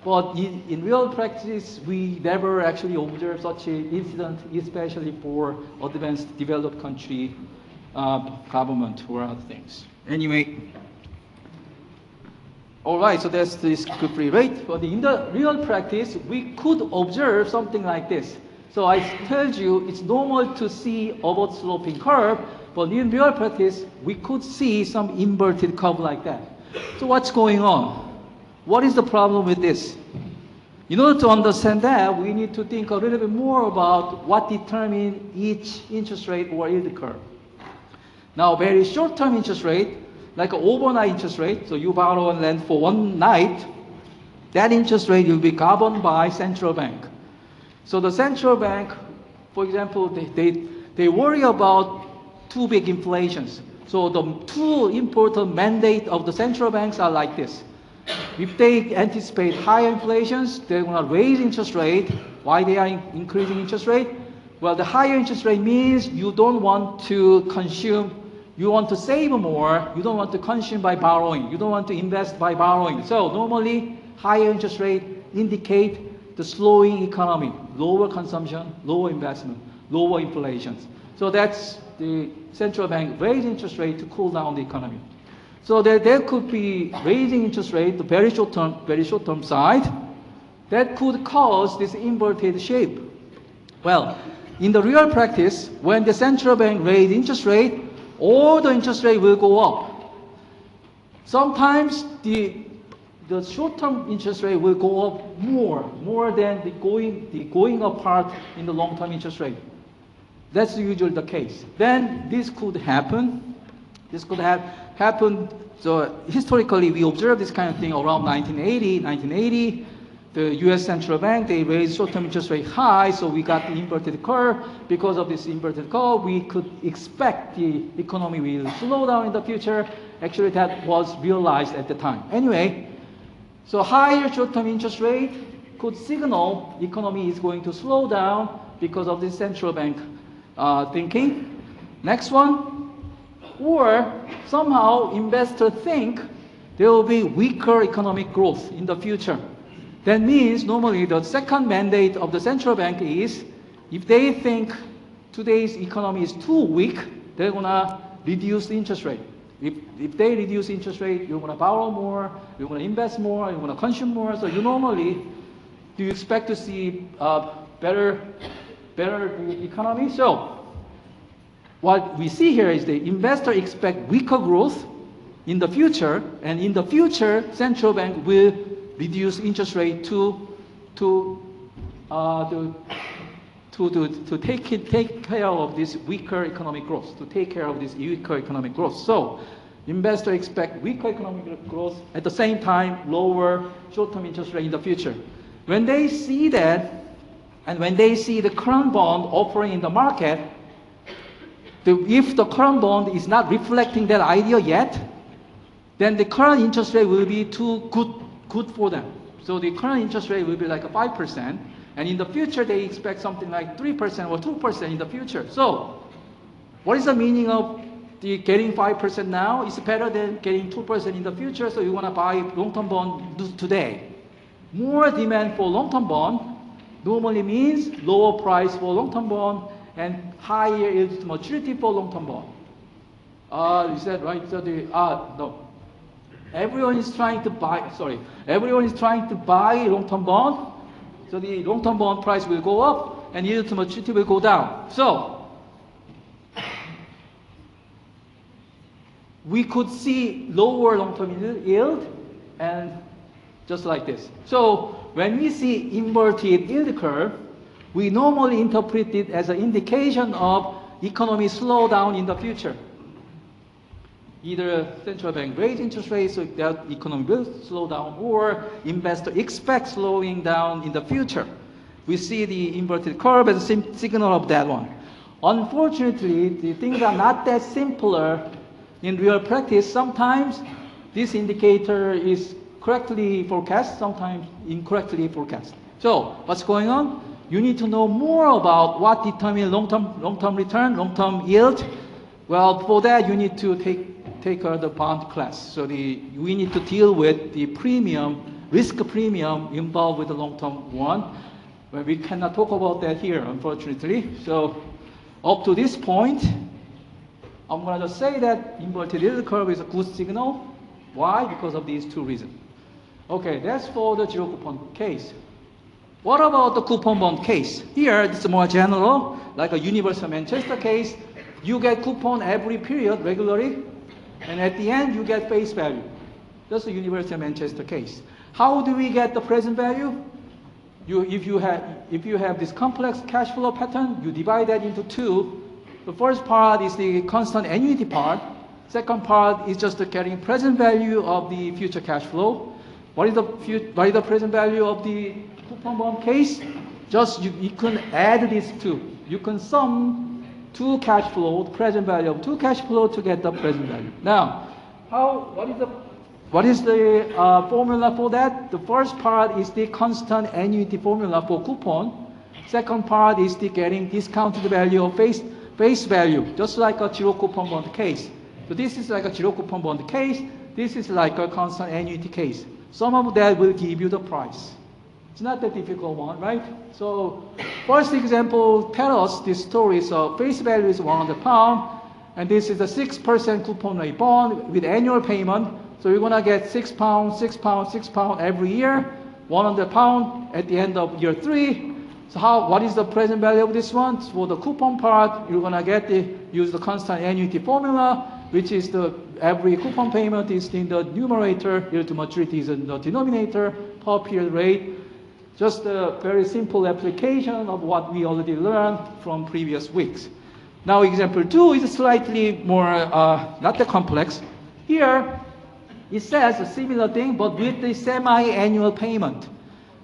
but in real practice, we never actually observe such an incident, especially for advanced developed country government or other things. Anyway, all right, so that's the risk-free rate. But in the real practice, we could observe something like this. So I told you it's normal to see upward sloping curve, but in real practice, we could see some inverted curve like that. So what's going on? What is the problem with this? In order to understand that, we need to think a little bit more about what determines each interest rate or yield curve. Now, very short-term interest rate, like an overnight interest rate, so you borrow and lend for one night, that interest rate will be governed by central bank. So the central bank, for example, they worry about two big inflations. So the two important mandates of the central banks are like this. If they anticipate higher inflations, they're going to raise interest rate. Why they are increasing interest rate? Well, the higher interest rate means you don't want to consume, you want to save more, you don't want to consume by borrowing, you don't want to invest by borrowing. So normally, higher interest rate indicate the slowing economy, lower consumption, lower investment, lower inflation. So that's the central bank raise interest rate to cool down the economy. So there could be raising interest rate, the very short term side, that could cause this inverted shape. Well, in the real practice, when the central bank raise interest rate, all the interest rate will go up. Sometimes the short-term interest rate will go up more than the going up part in the long-term interest rate. That's usually the case. Then this could happen. This could have happened. So historically, we observed this kind of thing around 1980. The U.S. Central Bank, they raised short-term interest rate high, so we got the inverted curve. Because of this inverted curve, we could expect the economy will slow down in the future. Actually, that was realized at the time. Anyway, so higher short-term interest rate could signal the economy is going to slow down because of this central bank thinking. Next one, or somehow investors think there will be weaker economic growth in the future. That means normally the second mandate of the central bank is if they think today's economy is too weak, they're going to reduce the interest rate. If they reduce interest rate, you're going to borrow more, you're going to invest more, you're going to consume more. So do you expect to see better economy? So what we see here is the investor expect weaker growth in the future, and in the future, central bank will reduce interest rate to take care of this weaker economic growth, to take care of this weaker economic growth. So investors expect weaker economic growth at the same time lower short-term interest rate in the future. When they see that, and when they see the current bond offering in the market, if the current bond is not reflecting that idea yet, then the current interest rate will be too good for them. So the current interest rate will be like a 5%, and in the future they expect something like 3% or 2% in the future. So what is the meaning of the getting 5% now? It's better than getting 2% in the future, so you want to buy long-term bond today. More demand for long-term bond normally means lower price for long-term bond and higher yield to maturity for long-term bond. Is that right? So no. Everyone is trying to buy long-term bond, so the long-term bond price will go up and yield to maturity will go down. So we could see lower long-term yield and just like this. So when we see inverted yield curve, we normally interpret it as an indication of economy slowdown in the future. Either central bank raise interest rates so that economy will slow down, or investor expect slowing down in the future. We see the inverted curve as a signal of that one. Unfortunately, the things are not that simpler in real practice. Sometimes this indicator is correctly forecast, sometimes incorrectly forecast. So what's going on? You need to know more about what determines long-term return, long-term yield. Well, for that you need to take the bond class. So we need to deal with the risk premium involved with the long-term one. But we cannot talk about that here, unfortunately. So up to this point, I'm going to just say that inverted yield curve is a good signal. Why? Because of these two reasons. Okay, that's for the zero coupon case. What about the coupon bond case? Here, it's more general, like a Universal Manchester case. You get coupon every period regularly, and at the end you get face value. That's the Universal Manchester case. How do we get the present value? if you have this complex cash flow pattern, you divide that into two. The first part is the constant annuity part. Second part is just the carrying present value of the future cash flow. What is the present value of the coupon bond case? Just you can add these two. You can sum two cash flow, the present value of two cash flow to get the present value. Now, what is the formula for that? The first part is the constant annuity formula for coupon. Second part is the getting discounted value of face value, just like a zero coupon bond case. So this is like a zero coupon bond case. This is like a constant annuity case. Some of that will give you the price. It's not that difficult one, right? So first example tell us this story. So face value is 100 pound, and this is a 6% coupon rate bond with annual payment. So you're gonna get 6 pounds, 6 pounds, 6 pounds every year, 100 pound at the end of year 3. So what is the present value of this one? For the coupon part, you're gonna use the constant annuity formula, which is every coupon payment is in the numerator, yield to maturity is in the denominator, per period rate. Just a very simple application of what we already learned from previous weeks. Now example 2 is slightly more, not that complex. Here, it says a similar thing, but with the semi-annual payment.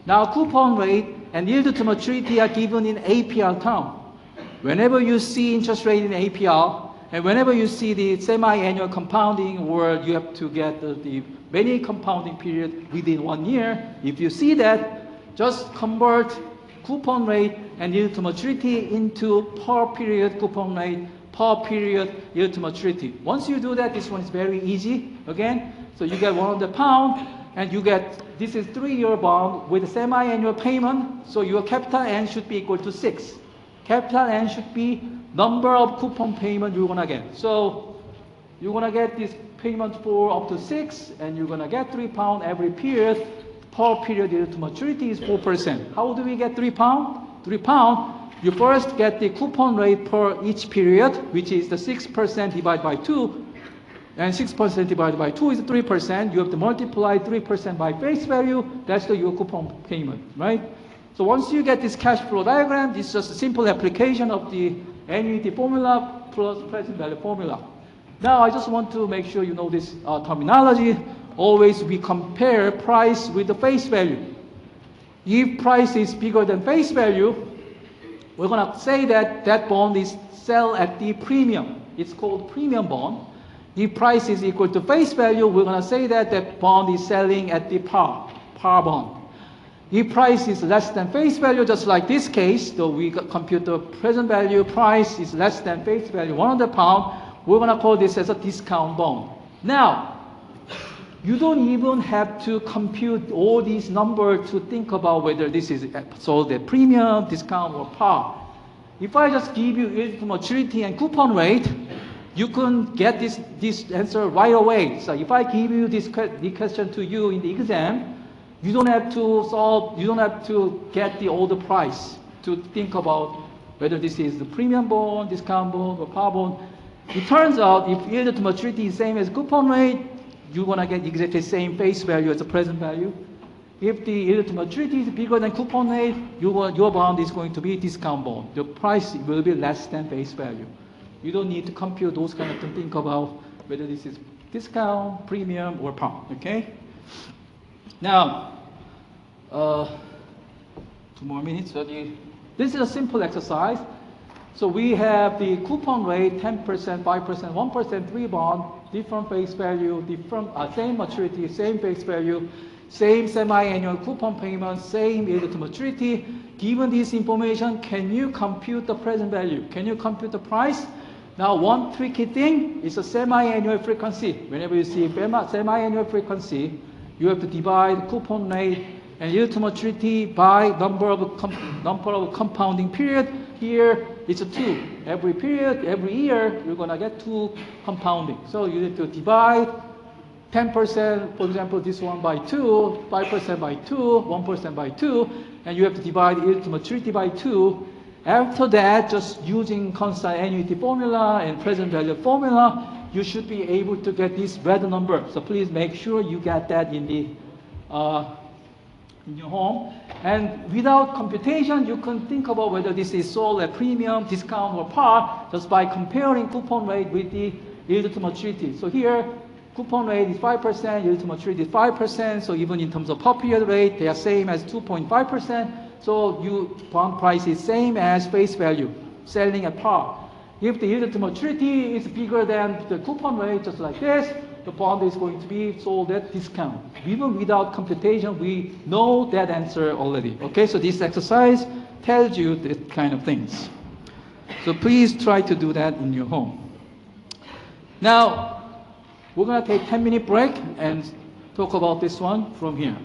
Now coupon rate and yield to maturity are given in APR term. Whenever you see interest rate in APR, and whenever you see the semi-annual compounding, or you have to get the many compounding period within 1 year, if you see that, just convert coupon rate and yield to maturity into per period coupon rate, per period yield to maturity. Once you do that, this one is very easy. Again, so you get 100 pound, and you get, this is 3-year bond with semi-annual payment, so your capital N should be equal to 6. Capital N should be number of coupon payment you're gonna get. So you're gonna get this payment for up to 6, and you're gonna get 3 pound every period. Per period yield to maturity is 4%. How do we get 3 pound? 3 pound, you first get the coupon rate per each period, which is the 6% divided by 2. And 6% divided by 2 is 3%. You have to multiply 3% by face value. That's your coupon payment, right? So once you get this cash flow diagram, it's just a simple application of the annuity formula plus present value formula. Now I just want to make sure you know this terminology. Always we compare price with the face value. If price is bigger than face value, we're gonna say that that bond is sell at the premium. It's called premium bond. If price is equal to face value, we're gonna say that that bond is selling at the par bond. If price is less than face value, just like this case, so we compute the present value, price is less than face value, 100 pound, we're gonna call this as a discount bond. Now, you don't even have to compute all these numbers to think about whether this is sold at premium, discount, or par. If I just give you yield to maturity and coupon rate, you can get this answer right away. So if I give you this question to you in the exam, you don't have to solve, you don't have to get all the price to think about whether this is the premium bond, discount bond, or par bond. It turns out if yield to maturity is same as coupon rate, you're gonna get exactly the same face value as the present value. If the yield to maturity is bigger than coupon rate, your bond is going to be discount bond. The price will be less than face value. You don't need to compute those kind of things. Think about whether this is discount, premium, or par. Okay. Now, 2 more minutes. This is a simple exercise. So we have the coupon rate, 10%, 5%, 1%, 3 bond, different face value, different same maturity, same face value, same semi-annual coupon payment, same yield to maturity. Given this information, can you compute the present value? Can you compute the price? Now, one tricky thing is a semi-annual frequency. Whenever you see semi-annual frequency, you have to divide coupon rate and yield to maturity by number of compounding period. Here, it's a 2. Every period, every year, you're gonna get 2 compounding. So you need to divide 10%, for example, this one by 2, 5% by 2, 1% by 2, and you have to divide yield to maturity by 2. After that, just using constant annuity formula and present value formula, you should be able to get this red number. So please make sure you get that in your home. And without computation, you can think about whether this is sold at premium, discount, or par just by comparing coupon rate with the yield to maturity. So here, coupon rate is 5%, yield to maturity is 5%. So even in terms of par period rate, they are same as 2.5%. So bond price is same as face value, selling at par. If the yield to maturity is bigger than the coupon rate, just like this, the bond is going to be sold at discount. Even without computation, we know that answer already. Okay, so this exercise tells you this kind of things. So please try to do that in your home. Now, we're going to take 10-minute break and talk about this one from here.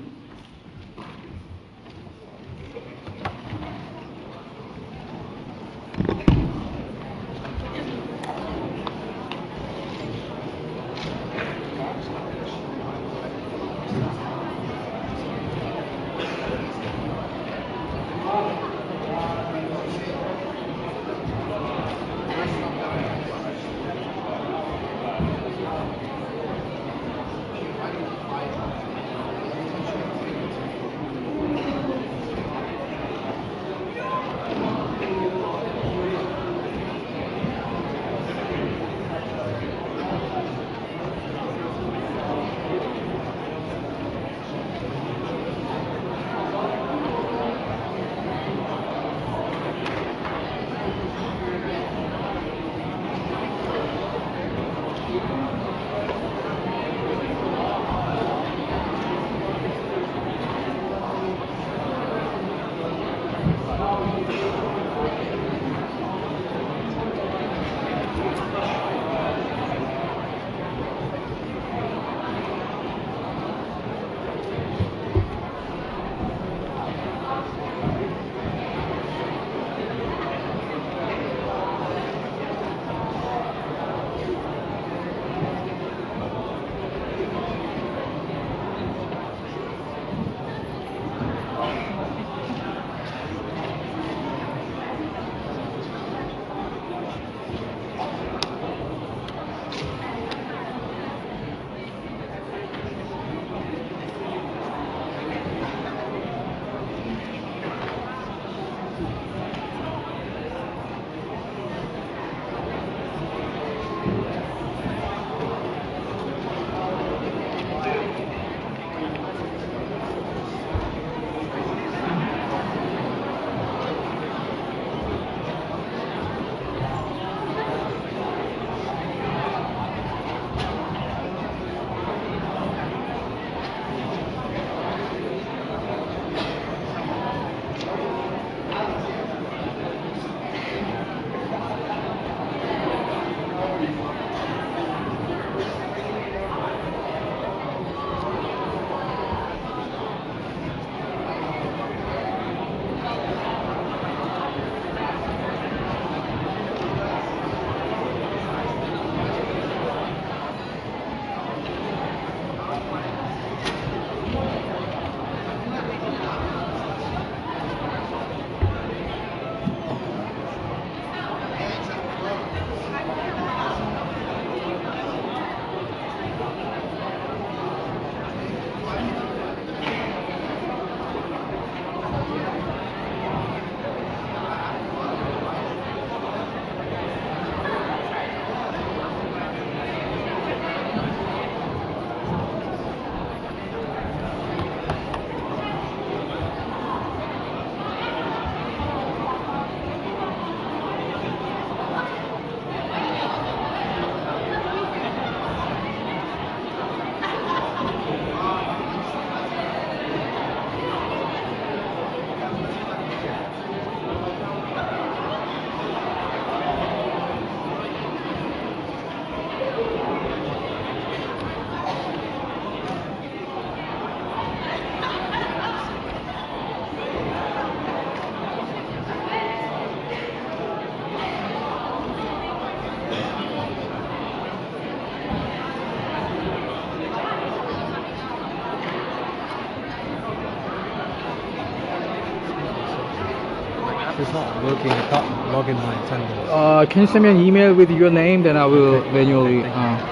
It's not working. I can't log in my attendance. Can you send me an email with your name? Then I will Okay. manually. Thank you.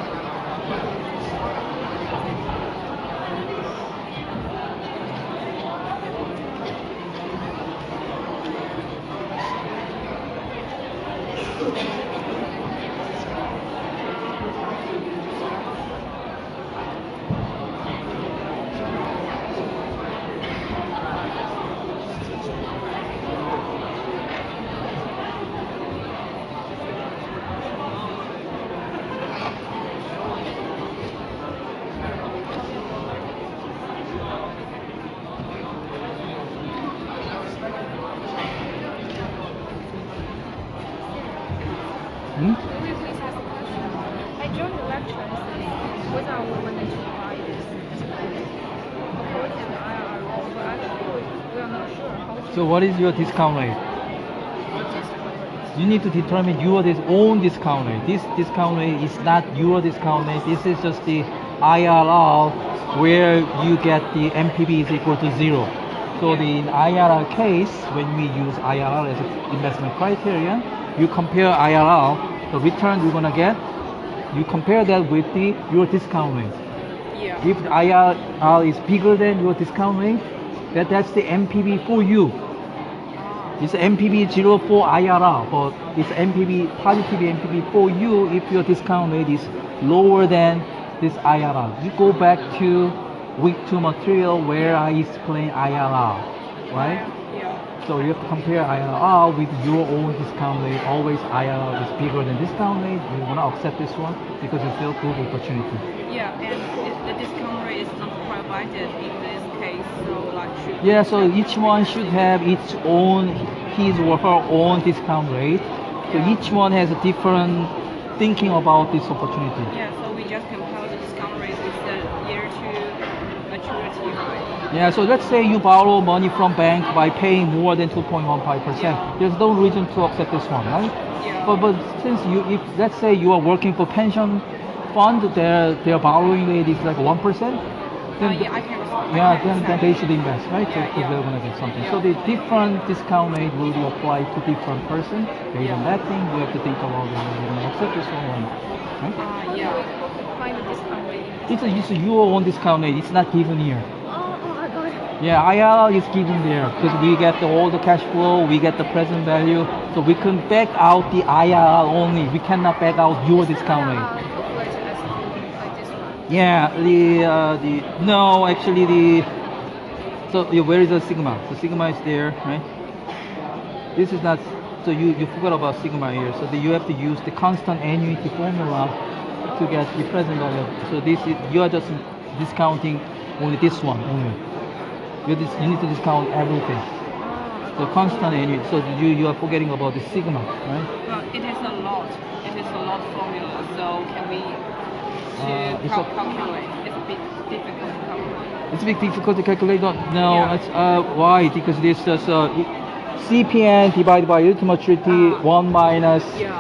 Hmm? Will you please ask a question? I joined the lecture whether I would want to buy this according to the IRR law, but I feel we are not sure how to. So what is your discount rate? You need to determine your own discount rate. This discount rate is not your discount rate. This is just the IRR where you get the MPB is equal to 0. So the IRR case, when we use IRR as an investment criteria, you compare IRR, the return you're gonna get, you compare that with your discount rate. Yeah. If the IRR is bigger than your discount rate, that's the MPB for you. It's MPB 0 for IRR, but it's MPB, positive MPB for you if your discount rate is lower than this IRR. You go back to week 2 material where I explain IRR, right? Yeah. So you have to compare IRR with your own discount rate. Always IRR is bigger than discount rate. You want to accept this one because it's still good opportunity. Yeah, and the discount rate is not provided in this case, so like should. Yeah, so each one should have its own, his or her own discount rate. So Yeah. each one has a different thinking about this opportunity. Yeah, so we just compare the discount rate with the year to maturity rate. Yeah, so let's say you borrow money from bank by paying more than 2.15%. Yeah. There's no reason to accept this one, right? Yeah. But since if let's say you are working for pension fund, their borrowing rate is like 1%. Then Yeah, I can. yeah, then they should invest, right? Yeah, Because yeah. they're gonna get something. Yeah. So the different discount rate will be applied to different person. Based on Yeah. that thing, you have to think about whether you're gonna accept this one or not. Right? Yeah. Find the discount rate. It's your own discount rate. It's not given here. Oh, I got it. Yeah, IRR is given there because we get all the cash flow, we get the present value, so we can back out the IRR only. We cannot back out your discount rate. Calculated as like this one. Yeah, no, actually where is the sigma? The sigma is there, right? This is not. So you forgot about sigma here. So you have to use the constant annuity formula to get the present value. So you are just discounting only this one only. You need to discount everything. So constant annuity. So you are forgetting about the sigma, right? Well, it is a lot. It is a lot formula. So can we It's a- calculate? It's a bit difficult to calculate. It's a bit difficult to calculate. No, Yeah. it's, why? Because this is CPN divided by yield to maturity 1 minus. Yeah.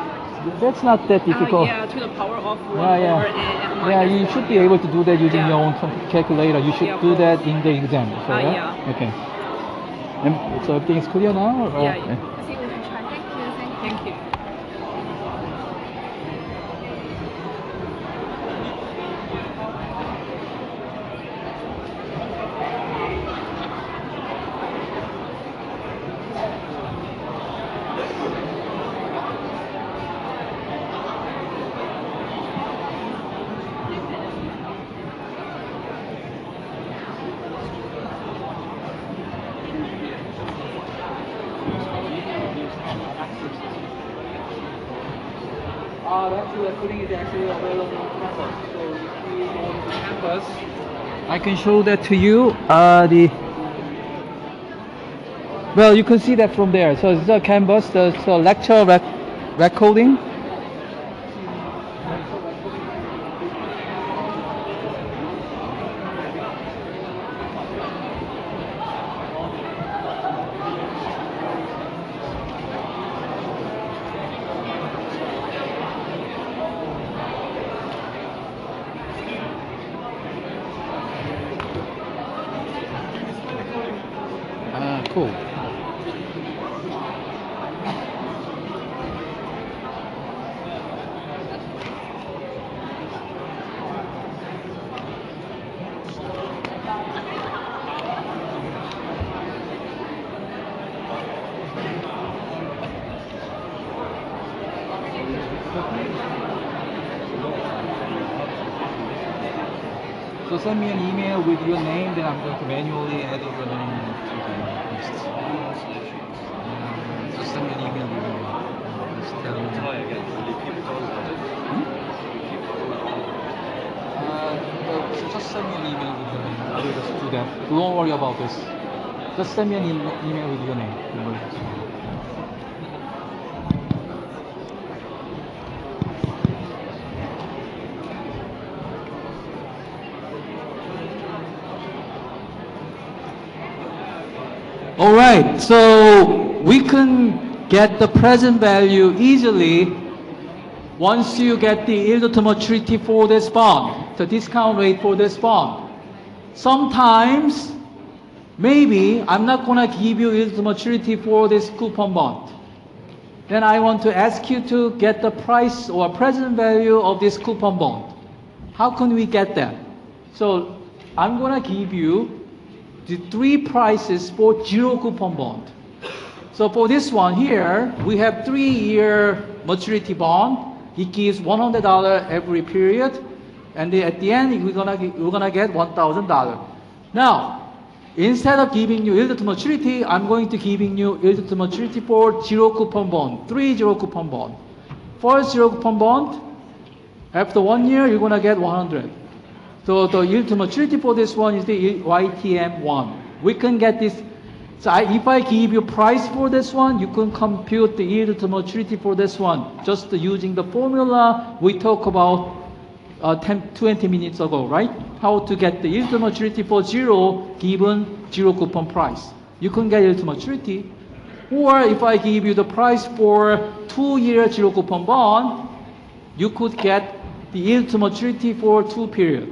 That's not that difficult. Yeah, to the power of 1 Yeah, over yeah. n Yeah, minus you 1. should be able to do that using Yeah. your own calculator. You should Yeah, of do course. that in the exam. So, Yeah. Okay. So everything is clear now? Or, Yeah. yeah. I think we can try. Thank you. Actually, recording is actually available on campus. So if you go to campus, I can show that to you. Well, you can see that from there. So it's a campus, the lecture recording. Cool. So send me an email with your name, then I'm going to manually add your name to the list. Just send me an email with your name. Just tell me. So just send me an email with your name. I will just do that. Don't worry about this. Just send me an email with your name. All right, so we can get the present value easily once you get the yield to maturity for this bond, the discount rate for this bond. Sometimes, maybe I'm not going to give you yield to maturity for this coupon bond. Then I want to ask you to get the price or present value of this coupon bond. How can we get that? So I'm going to give you the three prices for zero coupon bond. So for this one here, we have 3-year maturity bond. It gives $100 every period, and at the end we're gonna get $1,000. Now, instead of giving you yield to maturity, I'm going to giving you yield to maturity for zero coupon bond, 3 zero coupon bond. First zero coupon bond, after 1 year you're gonna get 100. So the yield to maturity for this one is the YTM1. We can get this. So if I give you price for this one, you can compute the yield to maturity for this one just using the formula we talked about 20 minutes ago, right? How to get the yield to maturity for zero given zero coupon price. You can get yield to maturity. Or if I give you the price for 2-year zero coupon bond, you could get the yield to maturity for 2 periods.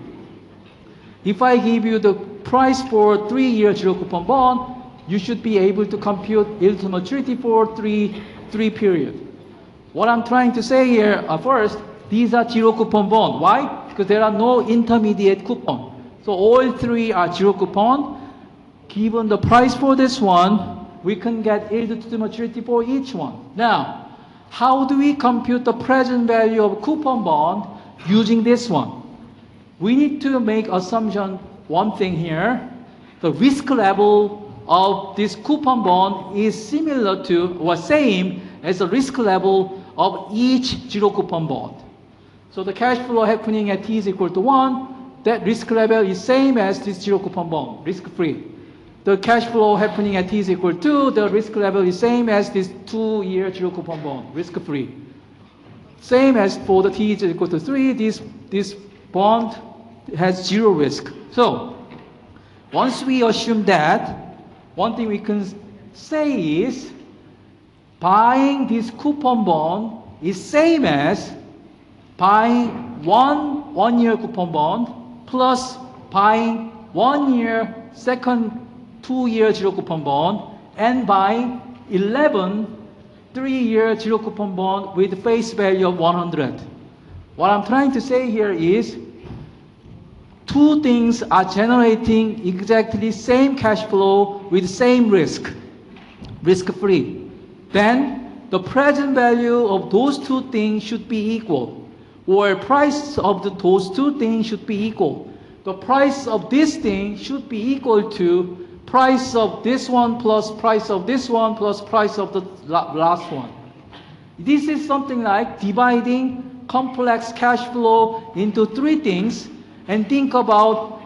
If I give you the price for 3-year zero coupon bond, you should be able to compute yield to maturity for three periods. What I'm trying to say here, first, these are zero coupon bond. Why? Because there are no intermediate coupon. So all 3 are zero coupon. Given the price for this one, we can get yield to maturity for each one. Now, how do we compute the present value of coupon bond using this one? We need to make assumption one thing here. The risk level of this coupon bond is similar to or same as the risk level of each zero coupon bond. So the cash flow happening at t is equal to 1, that risk level is same as this zero coupon bond, risk-free. The cash flow happening at t is equal to, the risk level is same as this 2-year zero coupon bond, risk-free. Same as for the t is equal to 3, this bond has 0 risk. So once we assume that, one thing we can say is buying this coupon bond is same as buying 1-year coupon bond plus buying 1-year second 2-year zero coupon bond and buying 11 3-year zero coupon bond with face value of 100. What I'm trying to say here is 2 things are generating exactly same cash flow with same risk-free. Then the present value of those 2 things should be equal, or price of those 2 things should be equal. The price of this thing should be equal to price of this one plus price of this one plus price of the last one. This is something like dividing complex cash flow into 3 things and think about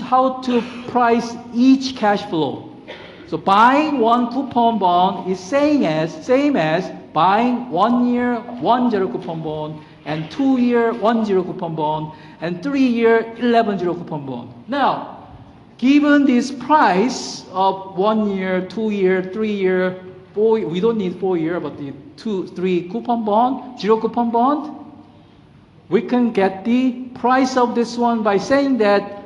how to price each cash flow. So buying 1 coupon bond is same as buying 1-year 1 zero coupon bond and 2-year 1 zero coupon bond and 3-year 11 zero coupon bond. Now, given this price of 1-year, 2-year, 3-year, 4, we don't need 4-year, but the 3 coupon bond, zero coupon bond, we can get the price of this one by saying that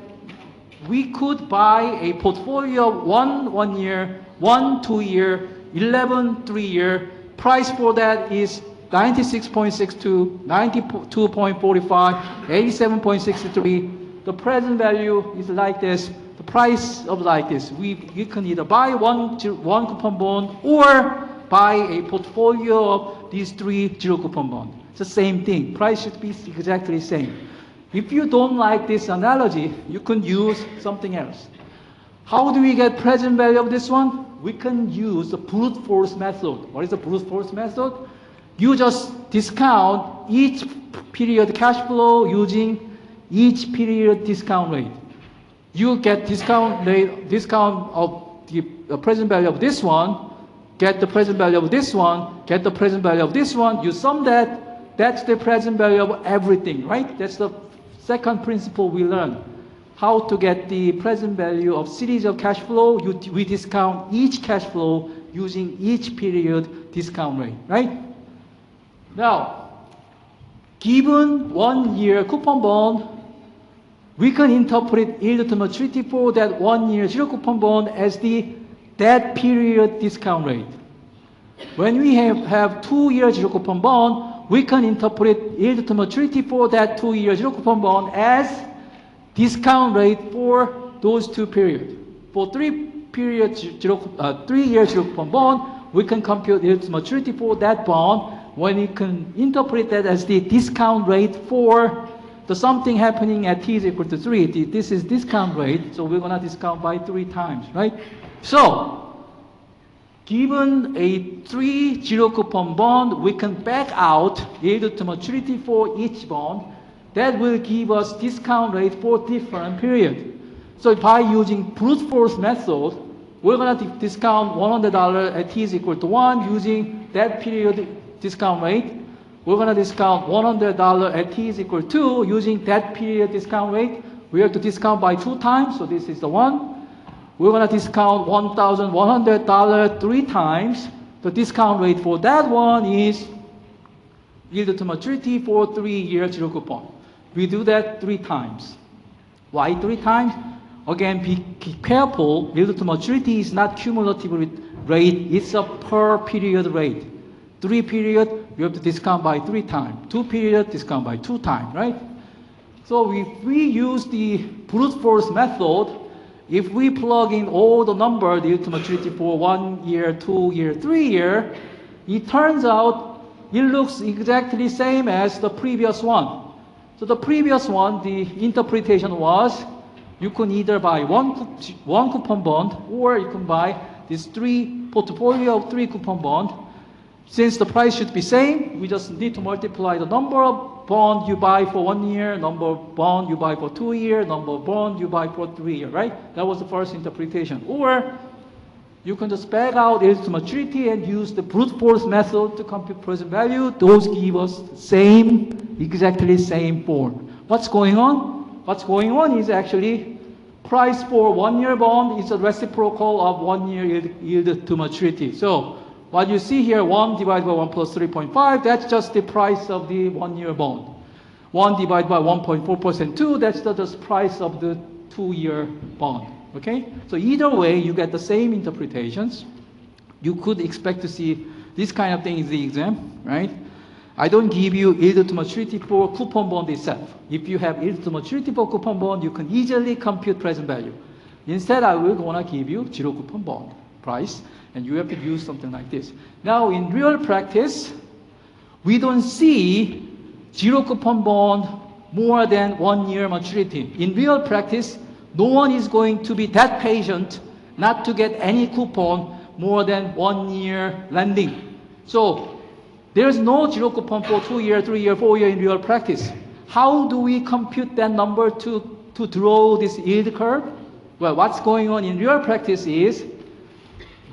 we could buy a portfolio of 1-year, 1 2-year, 11 3-year. Price for that is 96.62, 92.45, 87.63. The present value is like this. The price of like this. You can either buy one coupon bond or buy a portfolio of these 3 zero coupon bonds. It's the same thing. Price should be exactly the same. If you don't like this analogy, you can use something else. How do we get present value of this one? We can use the brute force method. What is the brute force method? You just discount each period cash flow using each period discount rate. You get discount of the present value of this one, get the present value of this one, get the present value of this one. You sum that, that's the present value of everything, right? That's the second principle we learned. How to get the present value of series of cash flow. We discount each cash flow using each period discount rate, right? Now, given 1 year coupon bond, we can interpret yield to maturity for that 1 year zero coupon bond as that period discount rate. When we have 2 year zero coupon bond, we can interpret yield to maturity for that 2 year zero coupon bond as discount rate for those two periods. For 3 year zero coupon bond, we can compute yield to maturity for that bond when we can interpret that as the discount rate for the something happening at t is equal to 3. This is discount rate, so we're gonna discount by 3 times, right? So, given a 3 zero coupon bond, we can back out yield to maturity for each bond. That will give us discount rate for different period. So by using brute force method, we're gonna discount $100 at t is equal to 1 using that period discount rate. We're gonna discount $100 at t is equal to using that period discount rate. We have to discount by 2 times, so this is the one. We're gonna discount $1,100 3 times. The discount rate for that one is yield to maturity for 3 year zero coupon. We do that 3 times. Why 3 times? Again, be careful. Yield to maturity is not cumulative rate. It's a per period rate. 3 period, you have to discount by 3 times. 2 period, discount by 2 times, right? So if we use the brute force method, if we plug in all the number, the yield to maturity for 1 year, 2 year, 3 year, it turns out it looks exactly same as the previous one. So the previous one, the interpretation was you can either buy one coupon bond or you can buy this portfolio of 3 coupon bond. Since the price should be same, we just need to multiply the number of bond you buy for 1 year, number of bond you buy for 2 years, number of bond you buy for 3 years, right? That was the first interpretation. Or you can just back out yield to maturity and use the brute force method to compute present value. Those give us exactly same form. What's going on? What's going on is actually price for 1 year bond is a reciprocal of 1 year yield to maturity. So what you see here, 1 divided by 1 plus 3.5, that's just the price of the 1 year bond. 1 divided by 1.4% 2, that's the just price of the 2 year bond. Okay? So either way, you get the same interpretations. You could expect to see this kind of thing in the exam, right? I don't give you yield to maturity for coupon bond itself. If you have yield to maturity for coupon bond, you can easily compute present value. Instead, I will wanna give you zero coupon bond price, and you have to use something like this. Now, in real practice, we don't see zero coupon bond more than 1 year maturity. In real practice, no one is going to be that patient not to get any coupon more than 1 year lending. So there's no zero coupon for 2 year, 3 year, 4 year in real practice. How do we compute that number to draw this yield curve? Well, what's going on in real practice is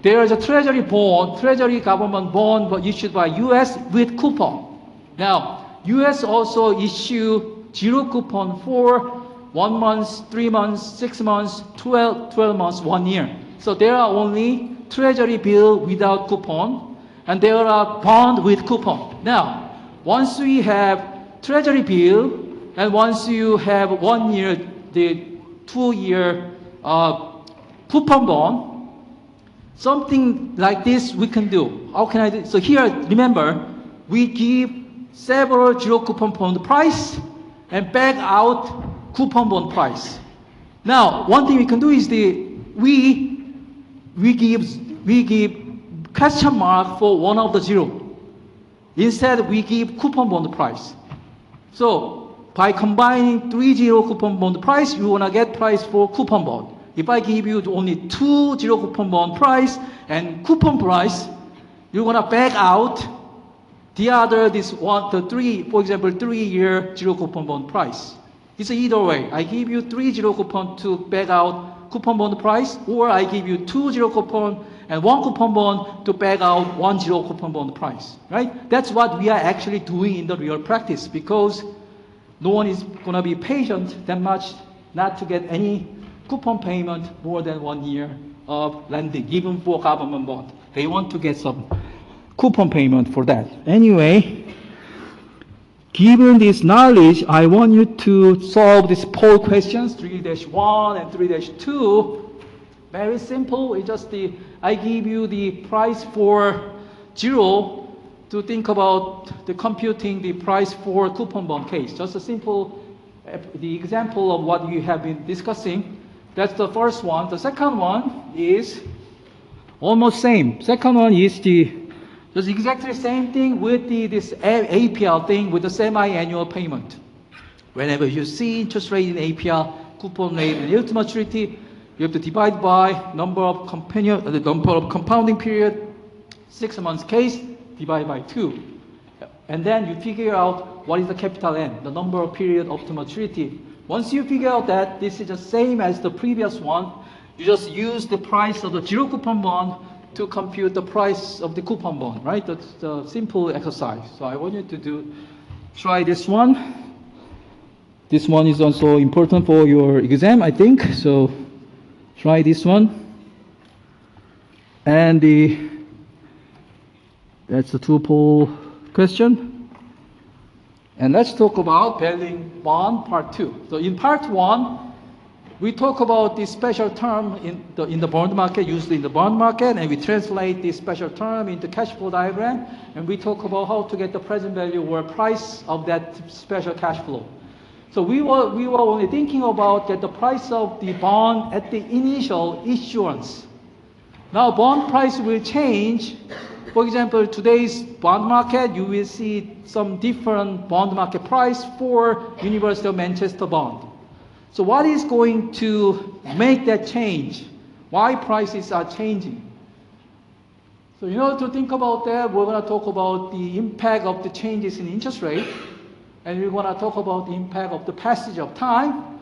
there is a treasury government bond issued by US with coupon. Now, US also issue zero coupon for 1 month, 3 months, 6 months, 12 months, 1 year. So there are only treasury bill without coupon, and there are bond with coupon. Now, once we have treasury bill, and once you have 1 year, the 2 year coupon bond, something like this we can do. How can I do? So here, remember, we give several zero coupon bond price and back out coupon bond price. Now, one thing we can do is we give question mark for one of the zero. Instead, we give coupon bond price. So by combining 3 zero coupon bond price, you want to get price for coupon bond. If I give you only 2 zero coupon bond price and coupon price, you're going to back out the other, the 3, for example, 3-year zero coupon bond price. It's either way. I give you 3 zero coupon to back out coupon bond price, or I give you 2 zero coupon and 1 coupon bond to back out 1 zero coupon bond price, right? That's what we are actually doing in the real practice, because no one is going to be patient that much not to get any coupon payment more than 1 year of lending, even for government bond. They want to get some coupon payment for that. Anyway, given this knowledge, I want you to solve these poll questions, 3-1 and 3-2. Very simple. It's just I give you the price for zero to think about the computing the price for coupon bond case. Just a simple, the example of what we have been discussing. That's the first one. The second one is almost same. Second one is just exactly same thing with this APR thing with the semi-annual payment. Whenever you see interest rate in APR, coupon rate, and yield to maturity, you have to divide by number of compounding period, 6 months case, divide by 2. And then you figure out what is the capital N, the number of period up to maturity. Once you figure out that this is the same as the previous one, you just use the price of the zero coupon bond to compute the price of the coupon bond, right? That's the simple exercise. So I want you to try this one. This one is also important for your exam, I think. So try this one. And that's the 2-poll question. And let's talk about valuing bond part 2. So in part 1, we talk about this special term in the bond market, used in the bond market, and we translate this special term into cash flow diagram, and we talk about how to get the present value or price of that special cash flow. So we were only thinking about get the price of the bond at the initial issuance. Now bond price will change. For example, today's bond market, you will see some different bond market price for University of Manchester bond. So what is going to make that change? Why prices are changing? So in order to think about that, we're going to talk about the impact of the changes in interest rate, and we're going to talk about the impact of the passage of time,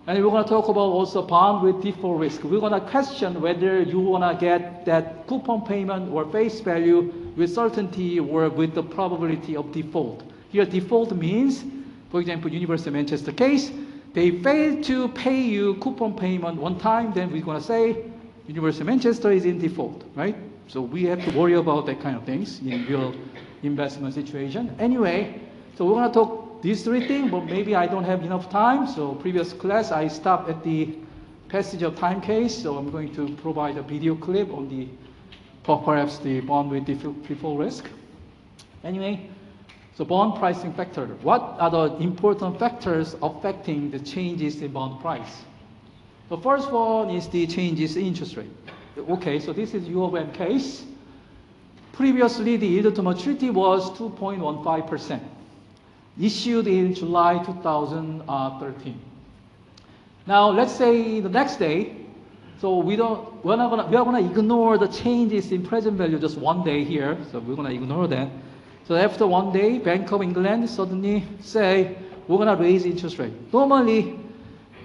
and we're going to talk about also bond with default risk. We're going to question whether you want to get that coupon payment or face value with certainty or with the probability of default. Here default means, for example, University of Manchester case, they fail to pay you coupon payment one time, then we're going to say University of Manchester is in default, right? So we have to worry about that kind of things in real investment situation. Anyway, so we're going to talk these 3 things, but maybe I don't have enough time. So previous class, I stopped at the passage of time case, so I'm going to provide a video clip on the perhaps the bond with default risk. Anyway, so bond pricing factor. What are the important factors affecting the changes in bond price? The first one is the changes in interest rate. Okay, so this is U of M case. Previously, the yield to maturity was 2.15%, issued in July 2013. Now, let's say the next day, so we are going to ignore the changes in present value just 1 day here. So we're going to ignore that. So after 1 day, Bank of England suddenly say, we're going to raise interest rate. Normally,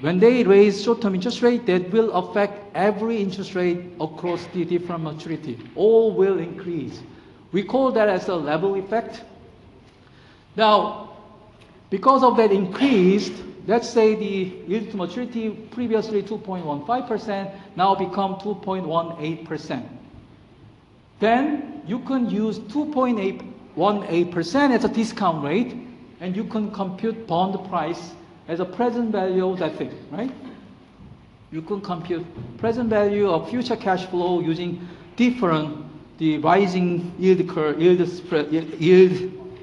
when they raise short-term interest rate, that will affect every interest rate across the different maturity. All will increase. We call that as a level effect. Now, because of that increased, let's say the yield to maturity previously 2.15% now become 2.18%. Then you can use 2.18% as a discount rate, and you can compute bond price as a present value of that thing, right? You can compute present value of future cash flow using the rising yield curve, yield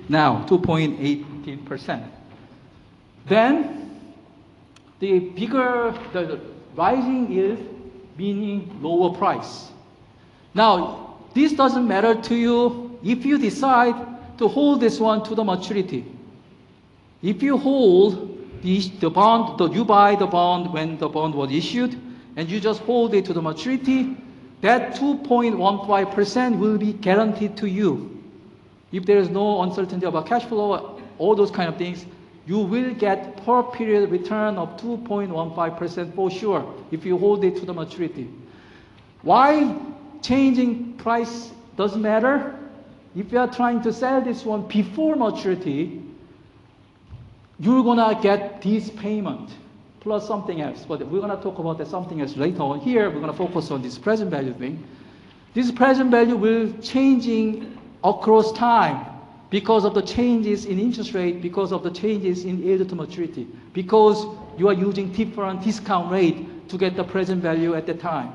now 2.18%. Then the rising yield meaning lower price. Now this doesn't matter to you if you decide to hold this one to the maturity. If you hold the bond, you buy the bond when the bond was issued, and you just hold it to the maturity, that 2.15% will be guaranteed to you. If there is no uncertainty about cash flow, all those kind of things, you will get per period return of 2.15% for sure if you hold it to the maturity. Why changing price doesn't matter? If you are trying to sell this one before maturity, you're gonna get this payment plus something else. But we're gonna talk about that something else later on. Here, we're gonna focus on this present value thing. This present value will changing across time because of the changes in interest rate, because of the changes in yield to maturity, because you are using different discount rate to get the present value at the time.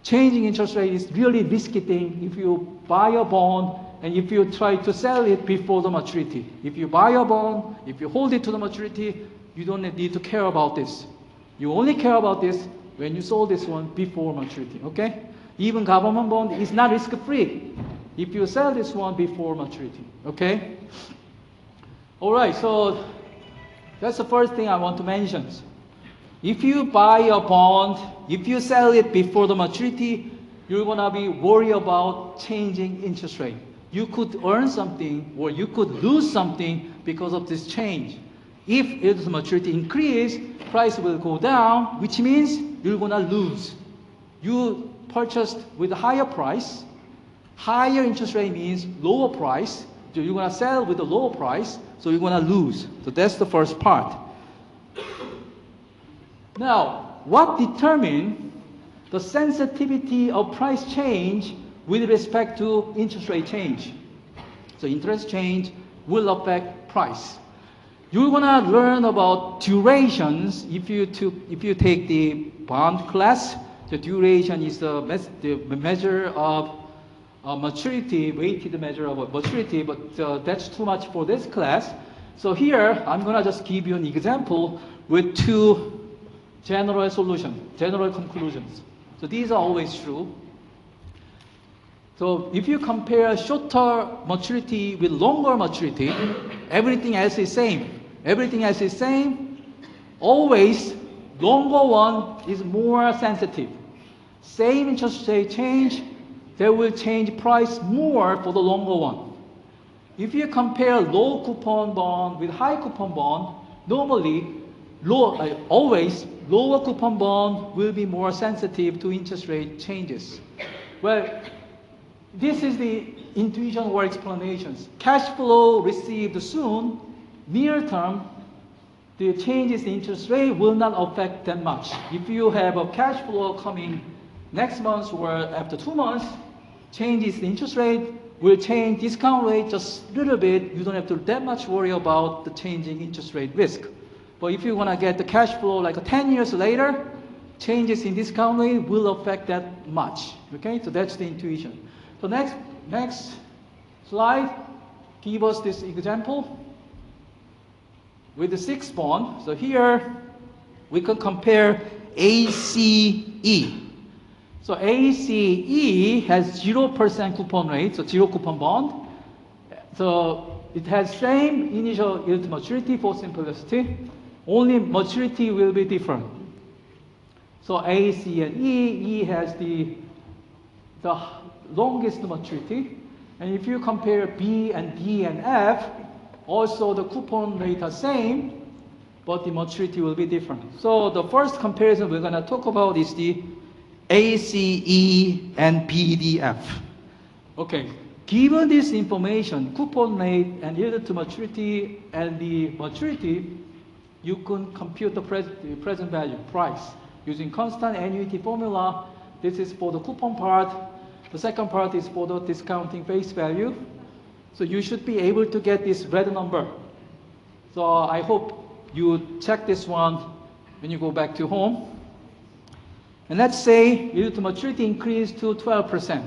Changing interest rate is really risky thing if you buy a bond and if you try to sell it before the maturity. If you buy a bond, if you hold it to the maturity, you don't need to care about this. You only care about this when you sold this one before maturity, okay? Even government bond is not risk-free if you sell this one before maturity, okay? All right, so that's the first thing I want to mention. If you buy a bond, if you sell it before the maturity, you're gonna be worried about changing interest rate. You could earn something or you could lose something because of this change. If its maturity increase, price will go down, which means you're gonna lose. You purchased with a higher price. Higher interest rate means lower price. So you're gonna sell with a lower price, so you're gonna lose. So that's the first part. Now, what determines the sensitivity of price change with respect to interest rate change? So interest change will affect price. You're gonna learn about durations if you take the bond class. The duration is the measure of maturity, weighted measure of maturity, but that's too much for this class. So here, I'm gonna just give you an example with two general solutions, general conclusions. So these are always true. So if you compare shorter maturity with longer maturity, everything else is same. Everything else is same. Always, longer one is more sensitive. Same interest rate change, they will change price more for the longer one. If you compare low coupon bond with high coupon bond, normally, always lower coupon bond will be more sensitive to interest rate changes. Well, this is the intuition or explanations. Cash flow received soon, near term, the changes in interest rate will not affect that much. If you have a cash flow coming next month or after 2 months, changes in interest rate will change discount rate just a little bit. You don't have to that much worry about the changing interest rate risk. But if you want to get the cash flow like 10 years later, changes in discount rate will affect that much. Okay, so that's the intuition. So next slide, give us this example with the 6 bond. So here we can compare ACE. So ACE has 0% coupon rate, so 0 coupon bond. So it has same initial yield to maturity for simplicity. Only maturity will be different. So A, C, and E has the longest maturity. And if you compare B and D and F, also the coupon rate are same, but the maturity will be different. So the first comparison we're going to talk about is the ACE and BDF. Okay, given this information, coupon rate and yield to maturity and the maturity, you can compute the present value, price, using constant annuity formula. This is for the coupon part. The second part is for the discounting face value. So you should be able to get this red number. So I hope you check this one when you go back to home. And let's say yield to maturity increased to 12%,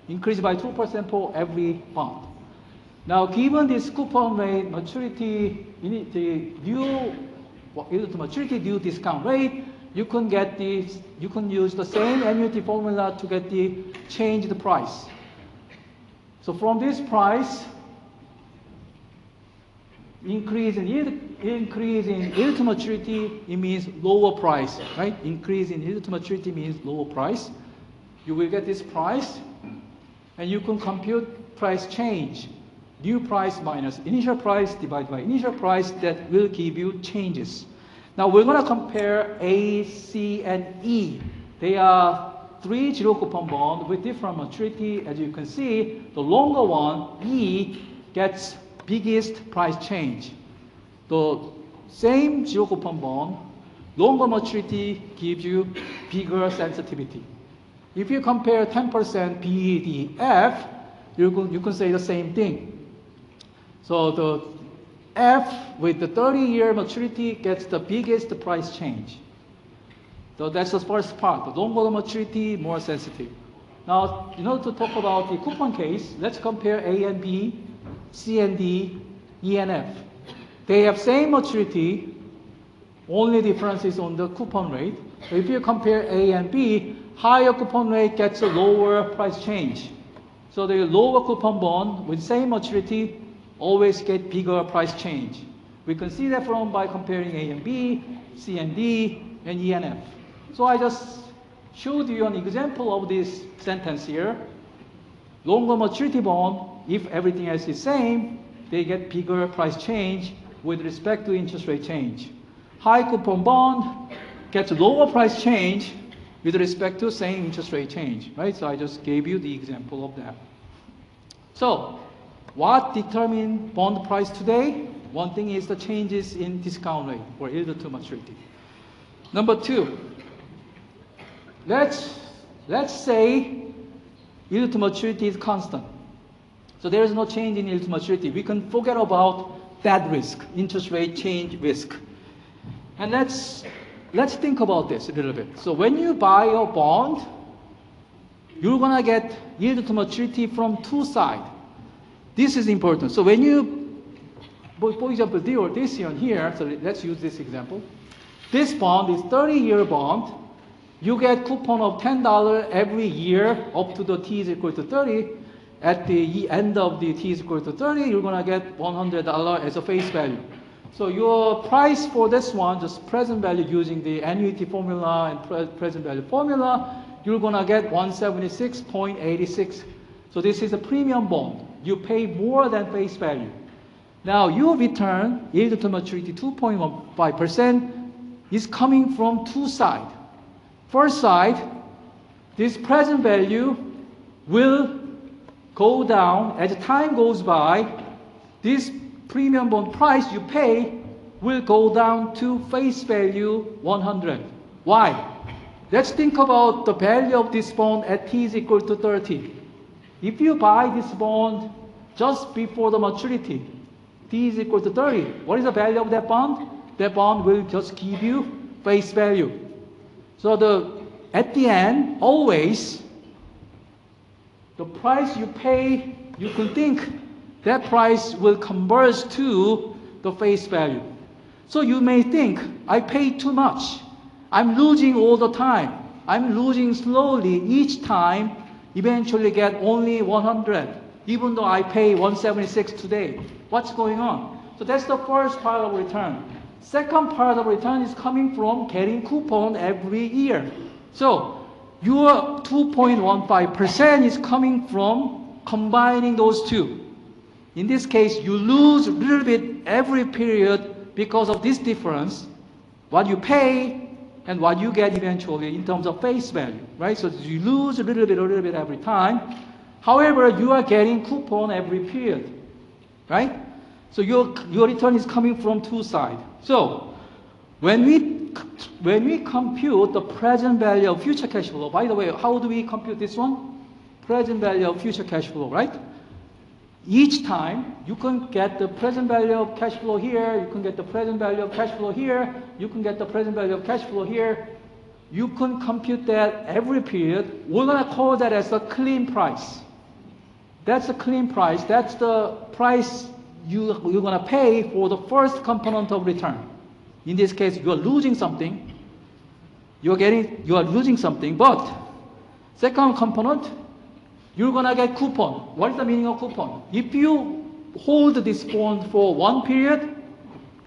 increased by 2% for every bond. Now, given this coupon rate, maturity, the new yield to maturity due discount rate, you can get this. You can use the same annuity formula to get the change the price. So from this price, increase in yield to maturity, it means lower price, right? Increase in yield to maturity means lower price. You will get this price, and you can compute price change. New price minus initial price divided by initial price, that will give you changes. Now we're going to compare A, C, and E. They are 3 zero coupon bonds with different maturity. As you can see, the longer one, E, gets biggest price change. The same zero coupon bond, longer maturity gives you bigger sensitivity. If you compare 10% BEDF, you can say the same thing. So the F with the 30-year maturity gets the biggest price change. So that's the first part. The longer the maturity, more sensitive. Now, in order to talk about the coupon case, let's compare A and B, C and D, E and F. They have same maturity, only difference is on the coupon rate. So if you compare A and B, higher coupon rate gets a lower price change. So the lower coupon bond with same maturity always get bigger price change. We can see that by comparing A and B, C and D, and E and F. So I just showed you an example of this sentence here. Longer maturity bond, if everything else is same, they get bigger price change with respect to interest rate change. High coupon bond gets lower price change with respect to same interest rate change, right? So I just gave you the example of that. So what determines bond price today? One thing is the changes in discount rate or yield to maturity. Number two, let's say yield to maturity is constant. So there is no change in yield to maturity. We can forget about that risk, interest rate change risk. And let's think about this a little bit. So when you buy a bond, you're gonna get yield to maturity from two sides. This is important. So when you, for example, this one here, so let's use this example. This bond is 30-year bond. You get coupon of $10 every year up to the t is equal to 30. At the end of the t is equal to 30, you're gonna get $100 as a face value. So your price for this one, just present value using the annuity formula and present value formula, you're gonna get 176.86. So this is a premium bond. You pay more than face value. Now your return, yield to maturity 2.15%, is coming from two sides. First side, this present value will go down as time goes by. This premium bond price you pay will go down to face value 100. Why? Let's think about the value of this bond at t is equal to 30. If you buy this bond just before the maturity, t is equal to 30, what is the value of that bond? That bond will just give you face value. So at the end, always, the price you pay, you can think that price will converge to the face value. So you may think, I paid too much. I'm losing all the time. I'm losing slowly each time, eventually get only 100, even though I pay 176 today. What's going on? So that's the first part of return. Second part of return is coming from getting coupon every year. So your 2.15% is coming from combining those two. In this case, you lose a little bit every period because of this difference, what you pay and what you get eventually in terms of face value, right? So you lose a little bit every time. However, you are getting coupon every period, right? So your return is coming from two sides. So when we compute the present value of future cash flow, by the way, how do we compute this one? Present value of future cash flow, right? Each time you can get the present value of cash flow here, you can get the present value of cash flow here, you can get the present value of cash flow here. You can compute that every period. We're going to call that as a clean price. That's a clean price. That's the price you're going to pay for the first component of return. In this case, you are losing something. You are losing something, but second component, you're going to get coupon. What is the meaning of coupon? If you hold this bond for one period,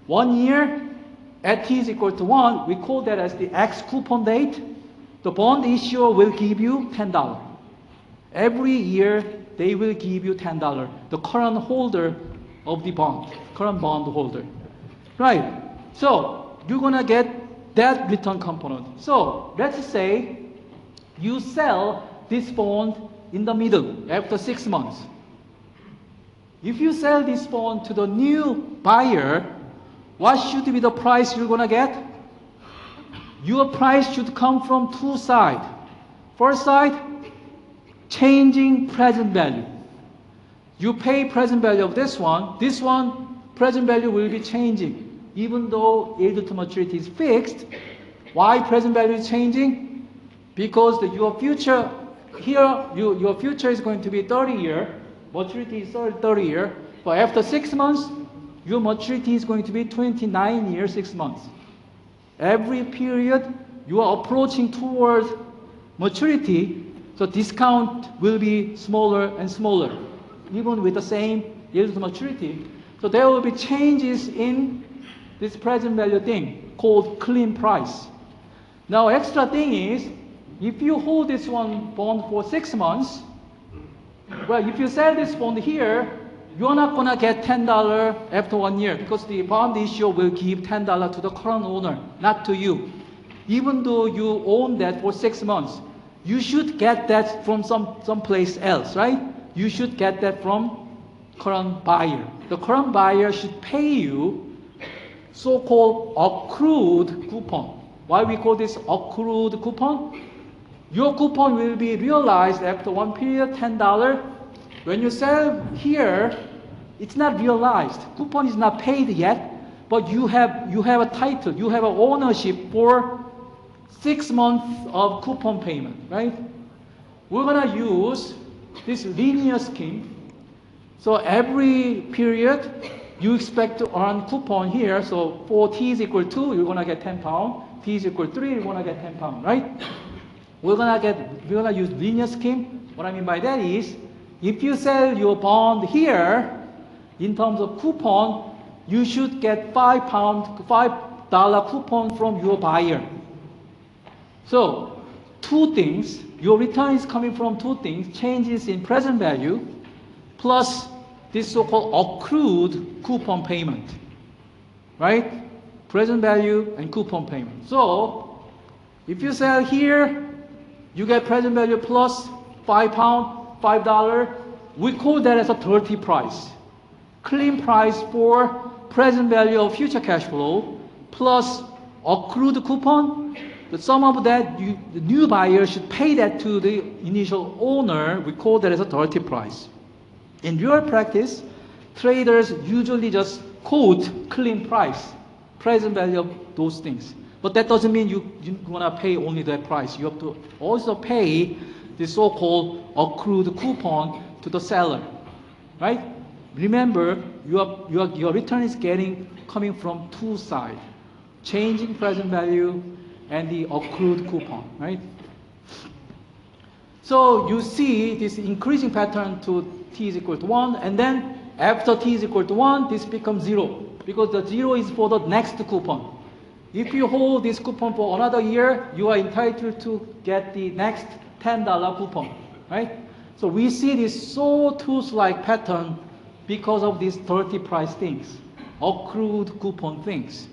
1 year, at t is equal to 1, we call that as the X coupon date. The bond issuer will give you $10. Every year, they will give you $10, the current holder of the bond, current bond holder. Right, so you're gonna get that return component. So let's say you sell this bond in the middle after 6 months. If you sell this bond to the new buyer, what should be the price you're gonna get? Your price should come from two sides. First side, changing present value. You pay present value of this one, present value will be changing. Even though yield to maturity is fixed, why present value is changing? Because your future, here, your future is going to be 30 year, maturity is 30 year, but after 6 months, your maturity is going to be 29 years, 6 months. Every period, you are approaching towards maturity, so discount will be smaller and smaller, even with the same yield to maturity. So there will be changes in this present value thing called clean price. Now, extra thing is, if you hold this one bond for 6 months, well, if you sell this bond here, you're not gonna get $10 after 1 year because the bond issuer will give $10 to the current owner, not to you. Even though you own that for 6 months, you should get that from someplace else, right? You should get that from current buyer. The current buyer should pay you so-called accrued coupon. Why we call this accrued coupon? Your coupon will be realized after 1 period, $10. When you sell here, it's not realized. Coupon is not paid yet, but you have a title, you have an ownership for 6 months of coupon payment, right? We're gonna use this linear scheme. So every period, you expect to earn coupon here. So for t is equal to, you're gonna get £10. T is equal to 3, you're gonna get £10, right? We're gonna use linear scheme. What I mean by that is, if you sell your bond here, in terms of coupon, you should get $5 coupon from your buyer. So, two things, your return is coming from two things, changes in present value, plus this so-called accrued coupon payment, right? Present value and coupon payment. So, if you sell here, you get present value plus $5. We call that as a dirty price. Clean price for present value of future cash flow plus accrued coupon. The sum of that, the new buyer should pay that to the initial owner. We call that as a dirty price. In real practice, traders usually just quote clean price, present value of those things. But that doesn't mean you want to pay only that price. You have to also pay the so-called accrued coupon to the seller, right? Remember, your return is coming from two sides, changing present value and the accrued coupon, right? So you see this increasing pattern to t is equal to 1, and then after t is equal to 1, this becomes 0, because the 0 is for the next coupon. If you hold this coupon for another year, you are entitled to get the next $10 coupon, right? So we see this sawtooth-like pattern because of these dirty price things, accrued coupon things.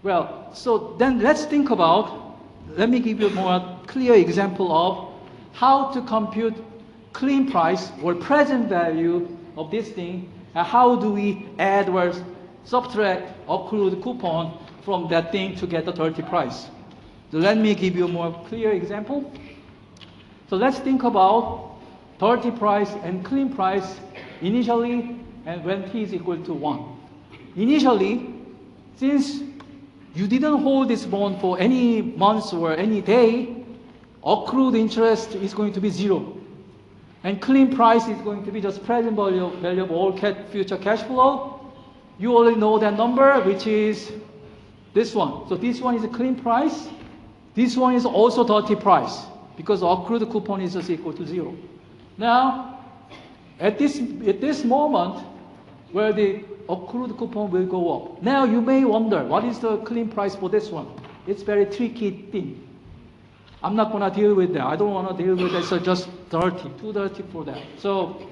Well, so then let's think about, let me give you a more clear example of how to compute clean price or present value of this thing, and how do we add or subtract accrued coupon from that thing to get the dirty price. So let me give you a more clear example. So let's think about dirty price and clean price initially and when t is equal to 1. Initially, since you didn't hold this bond for any months or any day, accrued interest is going to be 0. And clean price is going to be just present value of all future cash flow. You already know that number, which is this one. So this one is a clean price. This one is also dirty price, because accrued coupon is just equal to 0. Now, At this moment, where the accrued coupon will go up. Now you may wonder, what is the clean price for this one? It's very tricky thing. I'm not gonna deal with that. I don't wanna deal with that, so just too dirty for that. So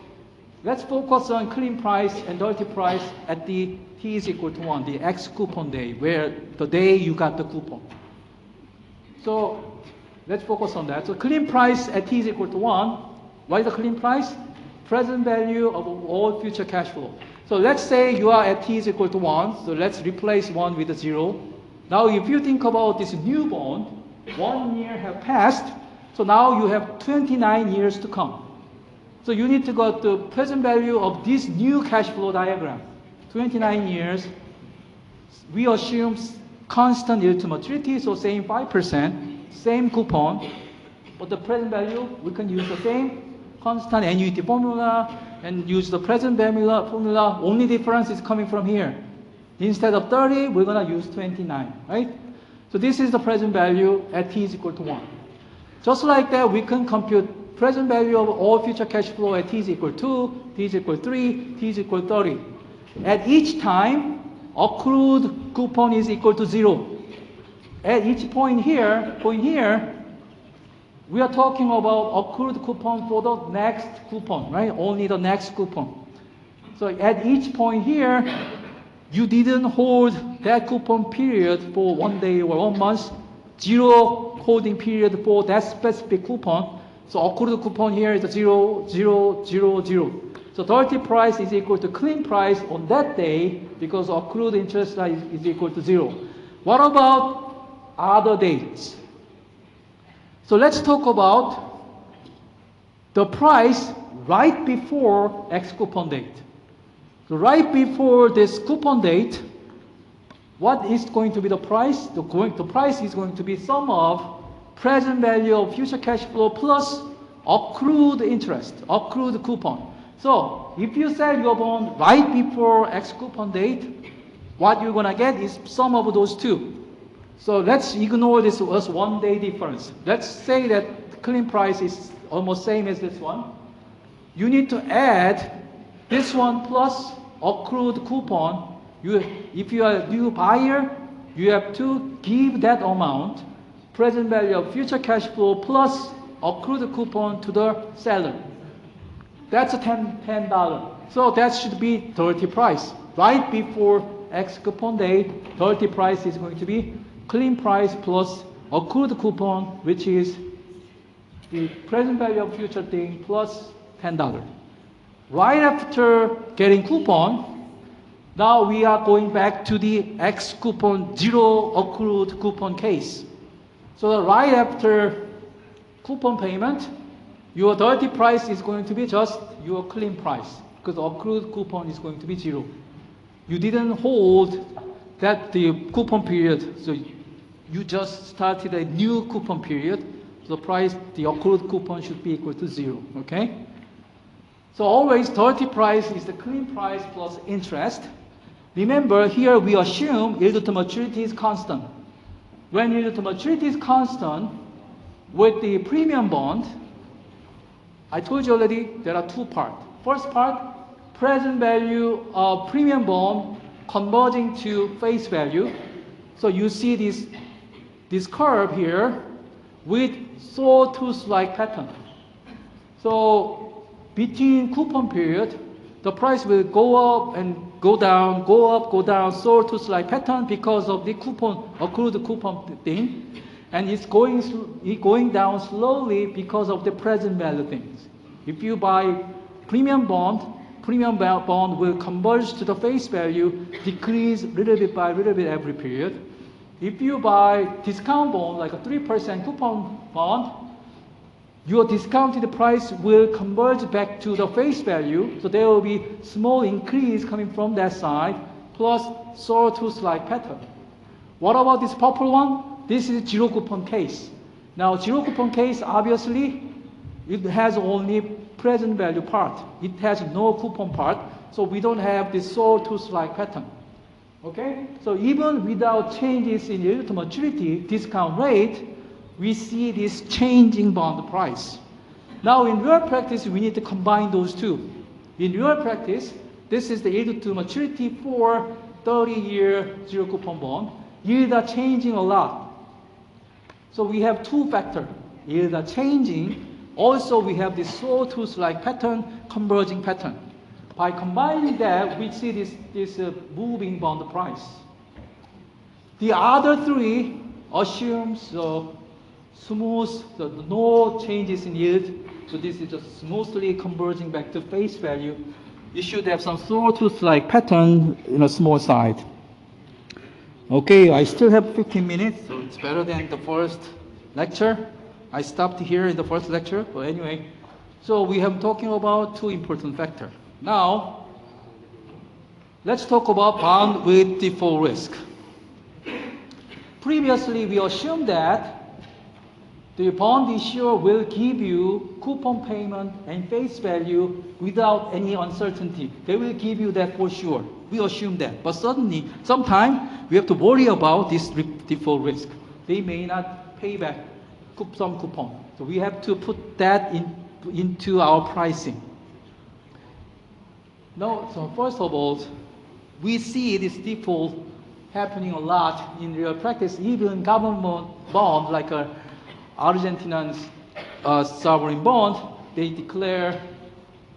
let's focus on clean price and dirty price at the t is equal to 1, the X coupon day, where the day you got the coupon. So let's focus on that. So clean price at t is equal to 1. What is the clean price? Present value of all future cash flow. So let's say you are at t is equal to 1. So let's replace 1 with a 0. Now if you think about this new bond, 1 year have passed. So now you have 29 years to come. So you need to get the present value of this new cash flow diagram. 29 years. We assume constant yield to maturity, so same 5%, same coupon. But the present value, we can use the same constant annuity formula and use the present formula. Only difference is coming from here. Instead of 30, we're going to use 29, right? So this is the present value at t is equal to 1. Just like that, we can compute present value of all future cash flow at t is equal to 2, t is equal to 3, t is equal to 30. At each time, accrued coupon is equal to 0. At each point here, we are talking about accrued coupon for the next coupon, right? Only the next coupon. So at each point here, you didn't hold that coupon period for 1 day or 1 month, 0 holding period for that specific coupon. So accrued coupon here is 0, 0, 0, 0. So dirty price is equal to clean price on that day because accrued interest is equal to 0. What about other dates? So let's talk about the price right before X coupon date. So right before this coupon date, what is going to be the price? The price is going to be sum of present value of future cash flow plus accrued interest, accrued coupon. So if you sell your bond right before X coupon date, what you're gonna get is sum of those two. So let's ignore this as 1 day difference. Let's say that the clean price is almost same as this one. You need to add this one plus accrued coupon. If you are a new buyer, you have to give that amount, present value of future cash flow plus accrued coupon to the seller. That's a $10. So that should be dirty price. Right before X coupon date, dirty price is going to be clean price plus accrued coupon, which is the present value of future thing plus $10. Right after getting coupon, now we are going back to the X coupon, 0 accrued coupon case. So right after coupon payment, your dirty price is going to be just your clean price because accrued coupon is going to be 0. You didn't hold that the coupon period, so you just started a new coupon period. So the price, the accrued coupon should be equal to 0, okay? So always dirty price is the clean price plus interest. Remember here we assume yield to maturity is constant. When yield to maturity is constant, with the premium bond, I told you already there are two parts. First part, present value of premium bond converging to face value. So you see this curve here with sawtooth-like pattern. So between coupon period, the price will go up and go down, go up, go down, sawtooth-like pattern because of the coupon, accrued coupon thing. And it's going down slowly because of the present value things. If you buy premium bond will converge to the face value, decrease little bit by little bit every period. If you buy discount bond, like a 3% coupon bond, your discounted price will converge back to the face value. So there will be small increase coming from that side, plus sawtooth-like pattern. What about this purple one? This is zero coupon case. Now, zero coupon case, obviously, it has only present value part. It has no coupon part, so we don't have this sawtooth-like pattern. Okay? So even without changes in yield to maturity discount rate, we see this changing bond price. Now, in real practice, we need to combine those two. In real practice, this is the yield to maturity for 30-year zero coupon bond. Yields are changing a lot. So we have two factors. Yields are changing. Also, we have this sawtooth-like pattern, converging pattern. By combining that, we see this moving bond price. The other three assumes smooth, no changes in yield. So this is just smoothly converging back to face value. You should have some sawtooth-like pattern in a small side. Okay, I still have 15 minutes, so it's better than the first lecture. I stopped here in the first lecture, but anyway. So we have talking about two important factors. Now, let's talk about bond with default risk. Previously, we assumed that the bond issuer will give you coupon payment and face value without any uncertainty. They will give you that for sure. We assume that. But suddenly, sometimes we have to worry about this default risk. They may not pay back some coupon. So we have to put that into our pricing. Now, so first of all, we see this default happening a lot in real practice. Even government bond, like Argentina's sovereign bond, they declare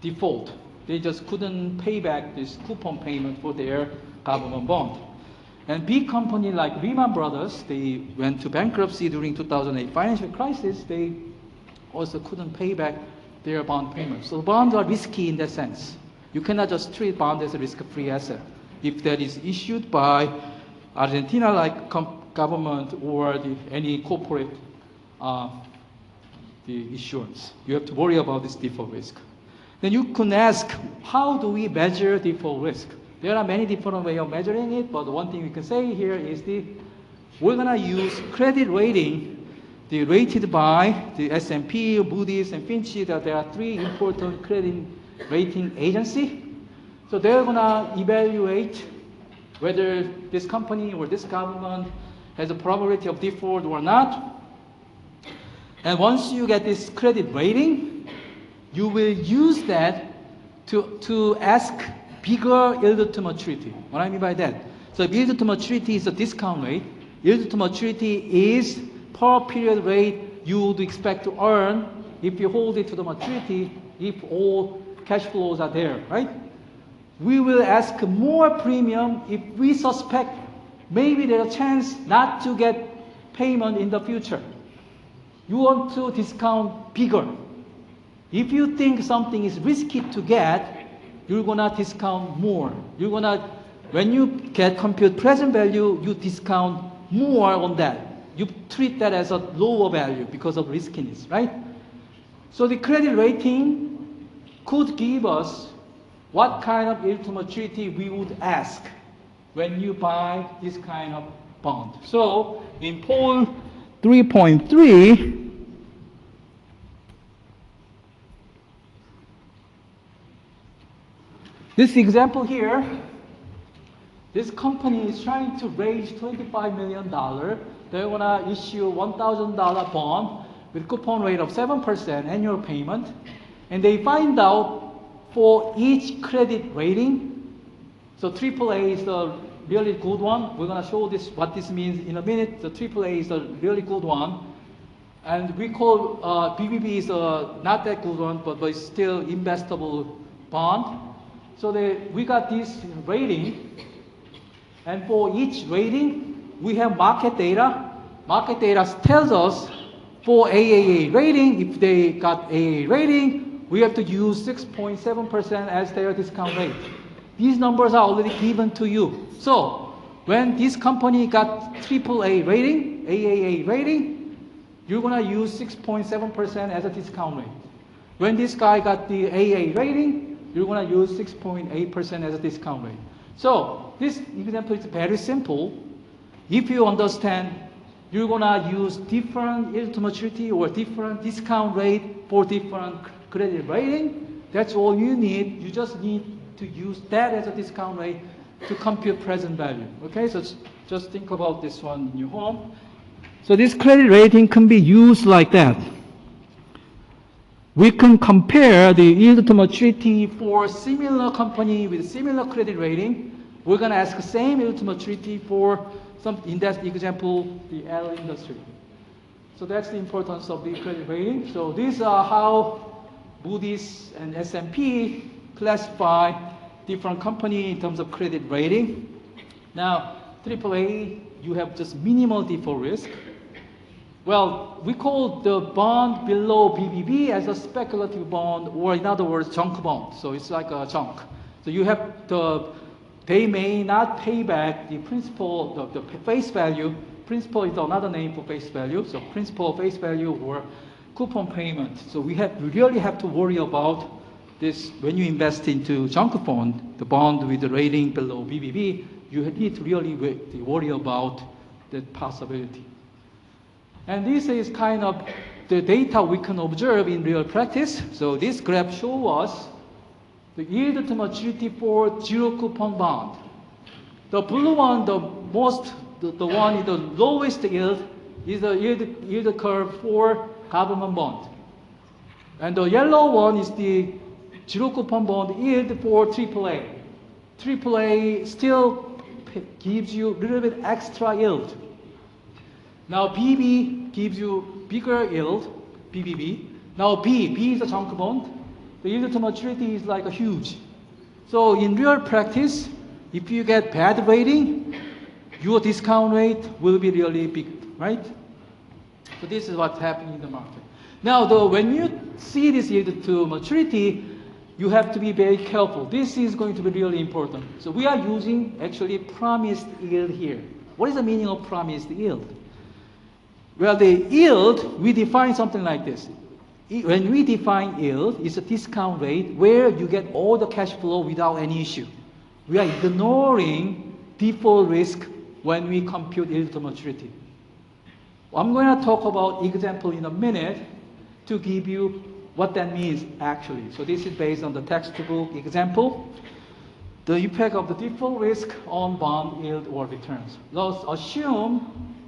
default. They just couldn't pay back this coupon payment for their government bond. And big company like Lehman Brothers, they went to bankruptcy during 2008 financial crisis. They also couldn't pay back their bond payments. So bonds are risky in that sense. You cannot just treat bond as a risk-free asset. If that is issued by Argentina, like government or any corporate the issuance, you have to worry about this default risk. Then you can ask, how do we measure default risk? There are many different ways of measuring it, but one thing we can say here is we're going to use credit rating, rated by the S&P, Moody's, and Fitch. There are three important credit rating agencies. So they're going to evaluate whether this company or this government has a probability of default or not. And once you get this credit rating, you will use that to ask bigger yield to maturity. What I mean by that? So yield to maturity is a discount rate. Yield to maturity is per period rate you would expect to earn if you hold it to the maturity, if all cash flows are there, right? We will ask more premium if we suspect maybe there's a chance not to get payment in the future. You want to discount bigger. If you think something is risky to get, you're gonna discount more. You're gonna, when you compute present value, you discount more on that. You treat that as a lower value because of riskiness, right? So the credit rating could give us what kind of yield to maturity we would ask when you buy this kind of bond. So in poll 3.3, this example here, this company is trying to raise $25 million. They want to issue $1,000 bond with coupon rate of 7% annual payment. And they find out for each credit rating, so AAA is the really good one. We're going to show this what this means in a minute. The AAA is the really good one. And we call BBB is not that good one, but it's still investable bond. So we got this rating, and for each rating, we have market data. Market data tells us for AAA rating, if they got AAA rating, we have to use 6.7% as their discount rate. These numbers are already given to you. So when this company got AAA rating, AAA rating, you're going to use 6.7% as a discount rate. When this guy got the AA rating, you're going to use 6.8% as a discount rate. So this example is very simple. If you understand, you're going to use different yield to maturity or different discount rate for different credit rating. That's all you need. You just need to use that as a discount rate to compute present value. Okay, so just think about this one in your home. So this credit rating can be used like that. we can compare the yield to maturity for similar company with similar credit rating. We're going to ask the same yield to maturity for some, in that example, the L industry. So that's the importance of the credit rating. So these are how Moody's and S&P classify different company in terms of credit rating. Now, AAA, you have just minimal default risk. Well, we call the bond below BBB as a speculative bond, or in other words, junk bond. So it's like a junk. So you have they may not pay back the principal, the face value. Principal is another name for face value. So principal, face value, or coupon payment. So we really have to worry about this when you invest into junk bond, the bond with the rating below BBB. You need to really worry about that possibility. And this is kind of the data we can observe in real practice. So this graph shows us the yield to maturity for zero coupon bond. The blue one, the one with the lowest yield is the yield curve for government bond. And the yellow one is the zero coupon bond yield for AAA. AAA still gives you a little bit extra yield. Now BB gives you bigger yield, BBB. Now B is a junk bond. The yield to maturity is like a huge. So in real practice, if you get bad rating, your discount rate will be really big, right? So this is what's happening in the market. Now when you see this yield to maturity, you have to be very careful. This is going to be really important. So we are using actually promised yield here. What is the meaning of promised yield? Well, the yield, we define something like this. When we define yield, it's a discount rate where you get all the cash flow without any issue. We are ignoring default risk when we compute yield to maturity. I'm going to talk about example in a minute to give you what that means actually. So this is based on the textbook example. The impact of the default risk on bond yield or returns. Let's assume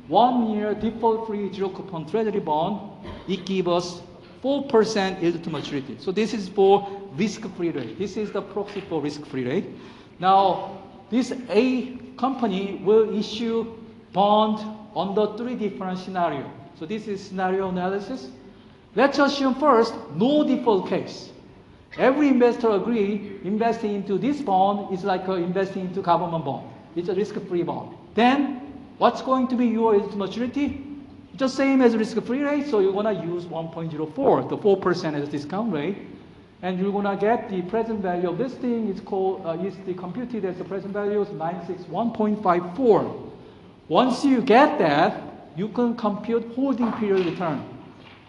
1 year default-free zero coupon treasury bond, it gives us 4% yield to maturity. So this is for risk-free rate. This is the proxy for risk-free rate. Now, this A company will issue bond under 3 different scenarios. So this is scenario analysis. Let's assume first, no default case. Every investor agree investing into this bond is like investing into government bond. It's a risk-free bond. Then, what's going to be your yield to maturity? It's the same as risk-free rate, so you're going to use 1.04, the 4% as a discount rate. And you're going to get the present value of this thing. It's called, is the computed as the present value is 961.54. Once you get that, you can compute holding period return.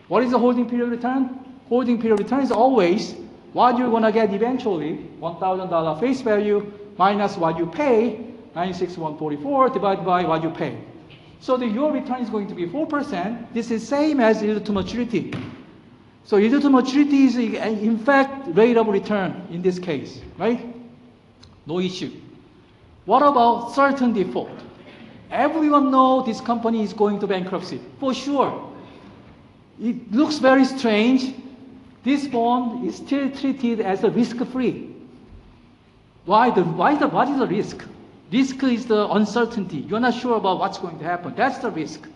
What is the holding period return? Holding period return is always what you're going to get eventually, $1,000 face value minus what you pay, 961.44 divided by what you pay. So your return is going to be 4%. This is same as yield to maturity. So yield to maturity is in fact rate of return in this case, right? No issue. What about certain default? Everyone knows this company is going to bankruptcy, for sure. It looks very strange. This bond is still treated as a risk-free. What is the risk? Risk is the uncertainty. You're not sure about what's going to happen. That's the risk.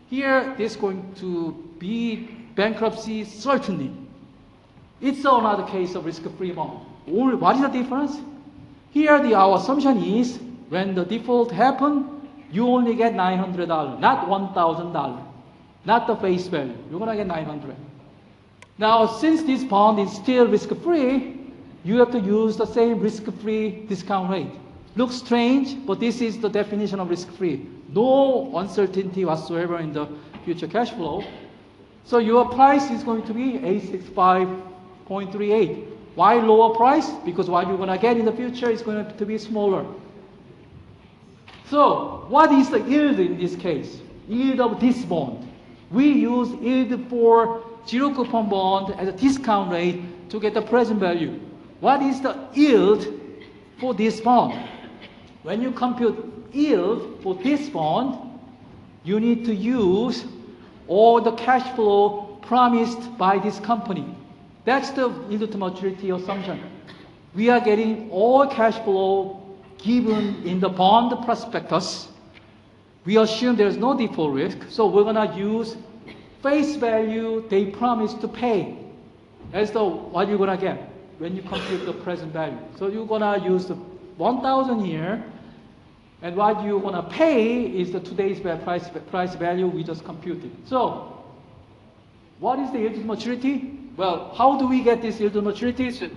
Here, there's going to be bankruptcy, certainly. It's another case of risk-free bond. What is the difference? Here, our assumption is when the default happens, you only get $900, not $1,000, not the face value. You're going to get $900. Now, since this bond is still risk-free, you have to use the same risk-free discount rate. Looks strange, but this is the definition of risk-free. No uncertainty whatsoever in the future cash flow. So your price is going to be 865.38. Why lower price? Because what you're going to get in the future is going to be smaller. So what is the yield in this case? Yield of this bond. We use yield for zero coupon bond as a discount rate to get the present value. What is the yield for this bond? When you compute yield for this bond, you need to use all the cash flow promised by this company. That's the yield to maturity assumption. We are getting all cash flow given in the bond prospectus. We assume there's no default risk, so we're gonna use face value they promise to pay as the what you're gonna get when you compute the present value. So you're gonna use the 1,000 here, and what you're gonna pay is the today's price value we just computed. So what is the yield to maturity? Well, how do we get this yield to maturity? So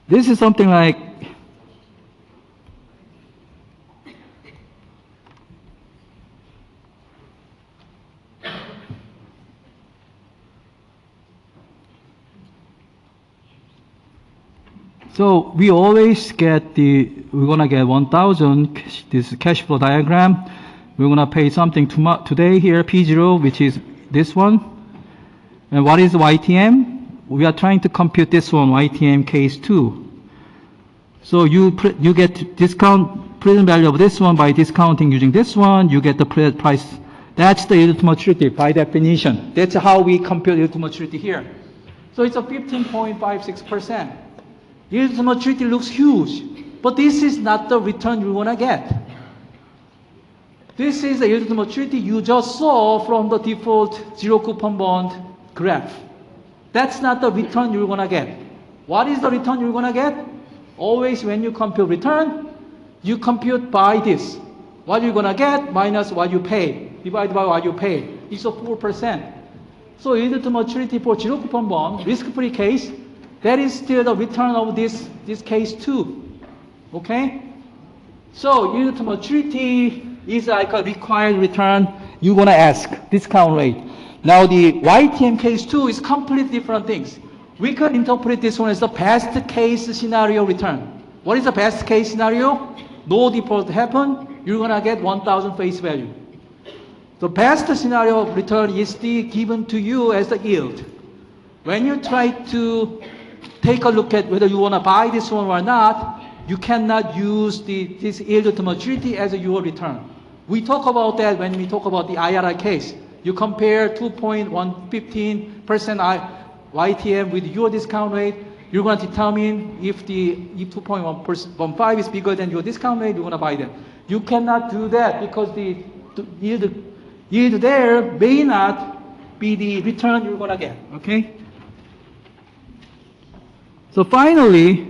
this is something like so we always get we're gonna get 1,000, this cash flow diagram. We're gonna pay something today here, P0, which is this one. And what is YTM? We are trying to compute this one, YTM case 2. So you get discount present value of this one by discounting using this one, you get the price. That's the yield to maturity by definition. That's how we compute yield to maturity here. So it's a 15.56%. Yield to maturity looks huge, but this is not the return you want to get. This is the yield to maturity you just saw from the default zero coupon bond graph. That's not the return you're going to get. What is the return you're going to get? Always when you compute return, you compute by this. What you're going to get minus what you pay, divided by what you pay. It's a 4%. So yield to maturity for zero coupon bond, risk-free case, that is still the return of this case too. Okay? So yield to maturity is like a required return. You're going to ask discount rate. Now the YTM case 2 is completely different things. We can interpret this one as the best case scenario return. What is the best case scenario? No default happen, you're going to get 1,000 face value. The best scenario of return is given to you as the yield. When you try to take a look at whether you want to buy this one or not, you cannot use this yield to maturity as your return. We talk about that when we talk about the IRR case. You compare 2.115% YTM with your discount rate. You're going to determine if 2.15 is bigger than your discount rate, you're going to buy them. You cannot do that because the yield there may not be the return you're going to get. Okay? So finally,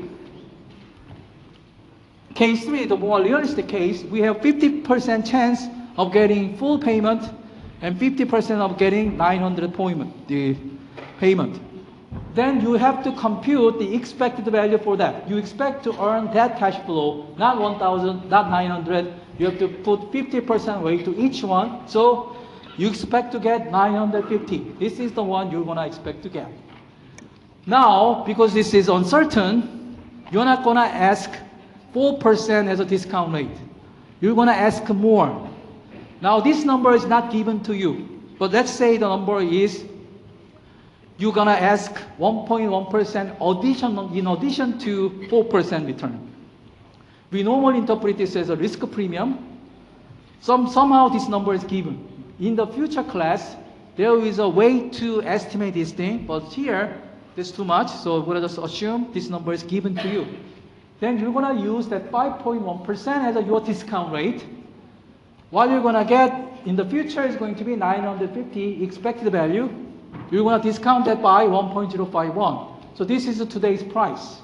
case 3, the more realistic case, we have 50% chance of getting full payment and 50% of getting 900 the payment. Then you have to compute the expected value for that. You expect to earn that cash flow, not 1,000, not 900. You have to put 50% weight to each one. So you expect to get 950. This is the one you're going to expect to get. Now, because this is uncertain, you're not going to ask 4% as a discount rate. You're going to ask more. Now, this number is not given to you. But let's say the number is, you're going to ask 1.1% in addition to 4% return. We normally interpret this as a risk premium. Somehow this number is given. In the future class, there is a way to estimate this thing, but here, there's too much, so we're going to just assume this number is given to you. Then you're going to use that 5.1% as your discount rate. What you're going to get in the future is going to be 950 expected value. You're going to discount that by 1.051. So this is today's price.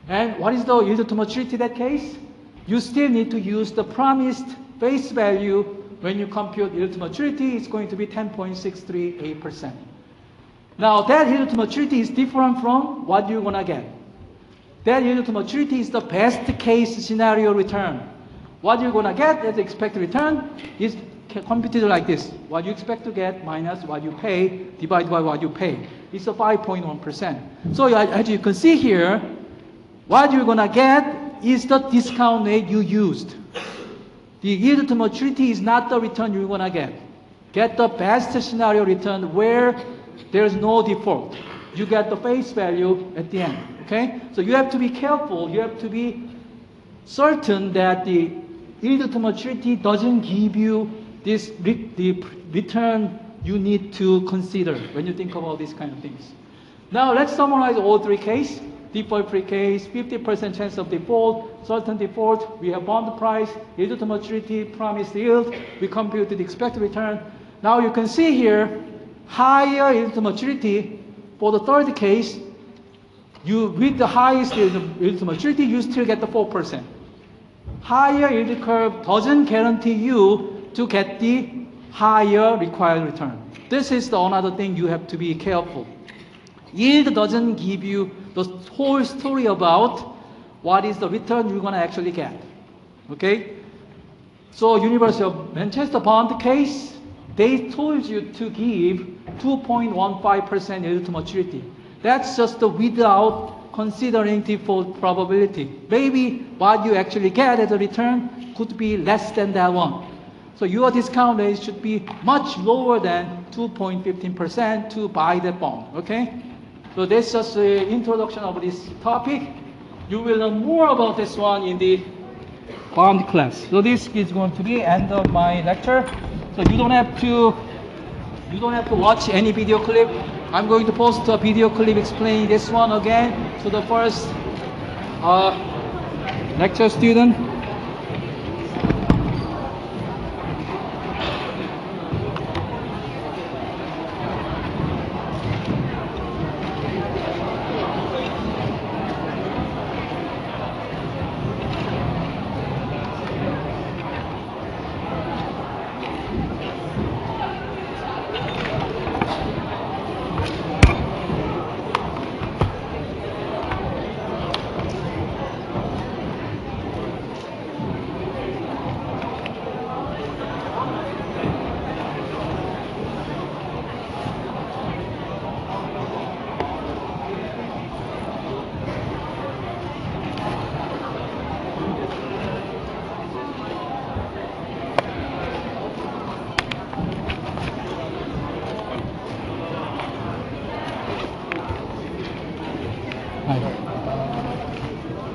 And what is the yield to maturity in that case? You still need to use the promised face value when you compute yield to maturity. It's going to be 10.638%. Now that yield to maturity is different from what you're going to get. That yield to maturity is the best case scenario return. What you're going to get as expected return is computed like this. What you expect to get minus what you pay divided by what you pay. It's a 5.1%. So as you can see here, what you're going to get is the discount rate you used. The yield to maturity is not the return you're going to get. Get the best scenario return where there's no default. You get the face value at the end. Okay? So you have to be careful. You have to be certain that the yield to maturity doesn't give you the return you need to consider when you think about these kind of things. Now let's summarize all three cases. Default-free case, 50% chance of default, certain default, we have bond price, yield to maturity, promised yield, we compute the expected return. Now you can see here, higher yield to maturity, for the third case, you with the highest yield to maturity, you still get the 4%. Higher yield curve doesn't guarantee you to get the higher required return. This is the another thing you have to be careful. Yield doesn't give you the whole story about what is the return you're going to actually get. Okay? So University of Manchester bond case, they told you to give 2.15% yield to maturity. That's just without considering default probability. Maybe what you actually get as a return could be less than that one. So your discount rate should be much lower than 2.15% to buy that bond. Okay? So that's just the introduction of this topic. You will learn more about this one in the bond class. So this is going to be end of my lecture. So you don't have to watch any video clip. I'm going to post a video clip explaining this one again. So the first lecture student.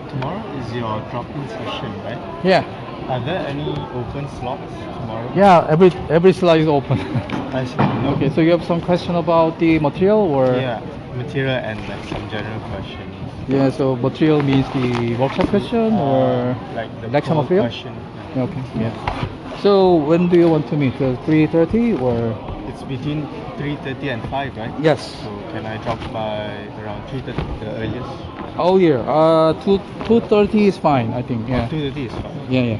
Tomorrow is your drop-in session, right? Yeah. Are there any open slots tomorrow? Yeah, every slide is open. I see. No. Okay, so you have some question about the material or? Yeah, material and like some general questions. Yeah, so material means the workshop question or like the lecture poll material? question. Okay, yeah. So when do you want to meet? 3:30 or? It's between 3:30 and 5, right? Yes. So can I drop by around 3:30, the earliest? Oh yeah, 2:30 is fine, I think. Yeah. 2:30 is fine. Yeah.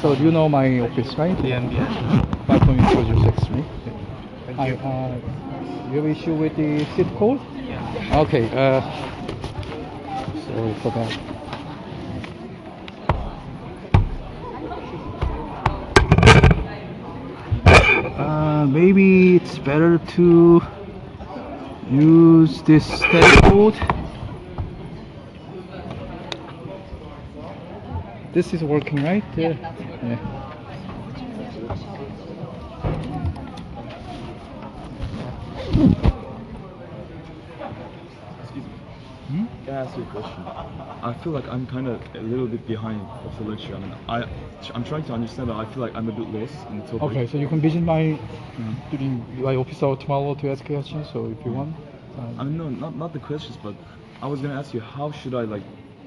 So you know my office, right? The MBS. 5.06, right? Thank you. You have issue with the zip code? Yeah. Okay. Sorry for that. Maybe it's better to use this study code. This is working, right? Yeah. Can I ask you a question? I feel like I'm kind of a little bit behind of the lecture. I mean, I'm trying to understand, but I feel like I'm a bit lost in the topic. Okay, so you can visit my during my office hour tomorrow to ask questions. So if you want. I mean, no, not the questions, but I was gonna ask you, how should I like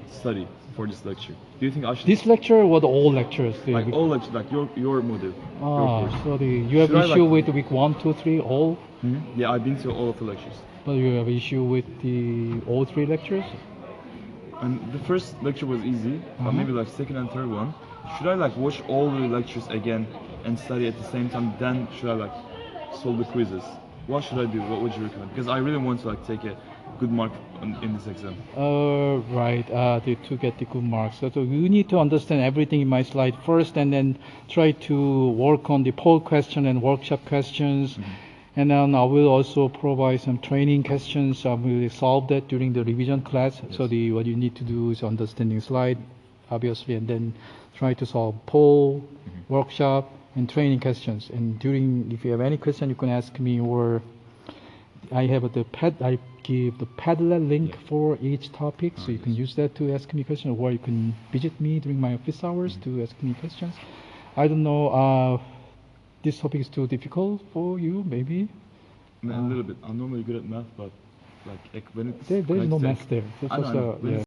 study for this lecture? Do you think I should? This lecture or the all lectures? Like all lectures, like your module. Your course. So you have Should I, issue like- with week 1, 2, 3, all, Yeah, I've been to all of the lectures. but you have issue with the all 3 lectures? And the first lecture was easy, but maybe like second and third one. Should I like watch all the lectures again and study at the same time? Then should I like solve the quizzes? What should I do? What would you recommend? Because I really want to like take a good mark in this exam. Right, to get the good marks. So you need to understand everything in my slide first and then try to work on the poll question and workshop questions. And then I will also provide some training questions. I will solve that during the revision class. So what you need to do is understanding slide, obviously, and then try to solve poll, workshop, and training questions. And if you have any question, you can ask me, or I give the Padlet link for each topic, so you can use that to ask me questions, or you can visit me during my office hours to ask me questions. I don't know. this topic is too difficult for you, maybe? A little bit. I'm normally good at math, but like when it's There's no connected to- math there. It's I know, just I know. When yeah.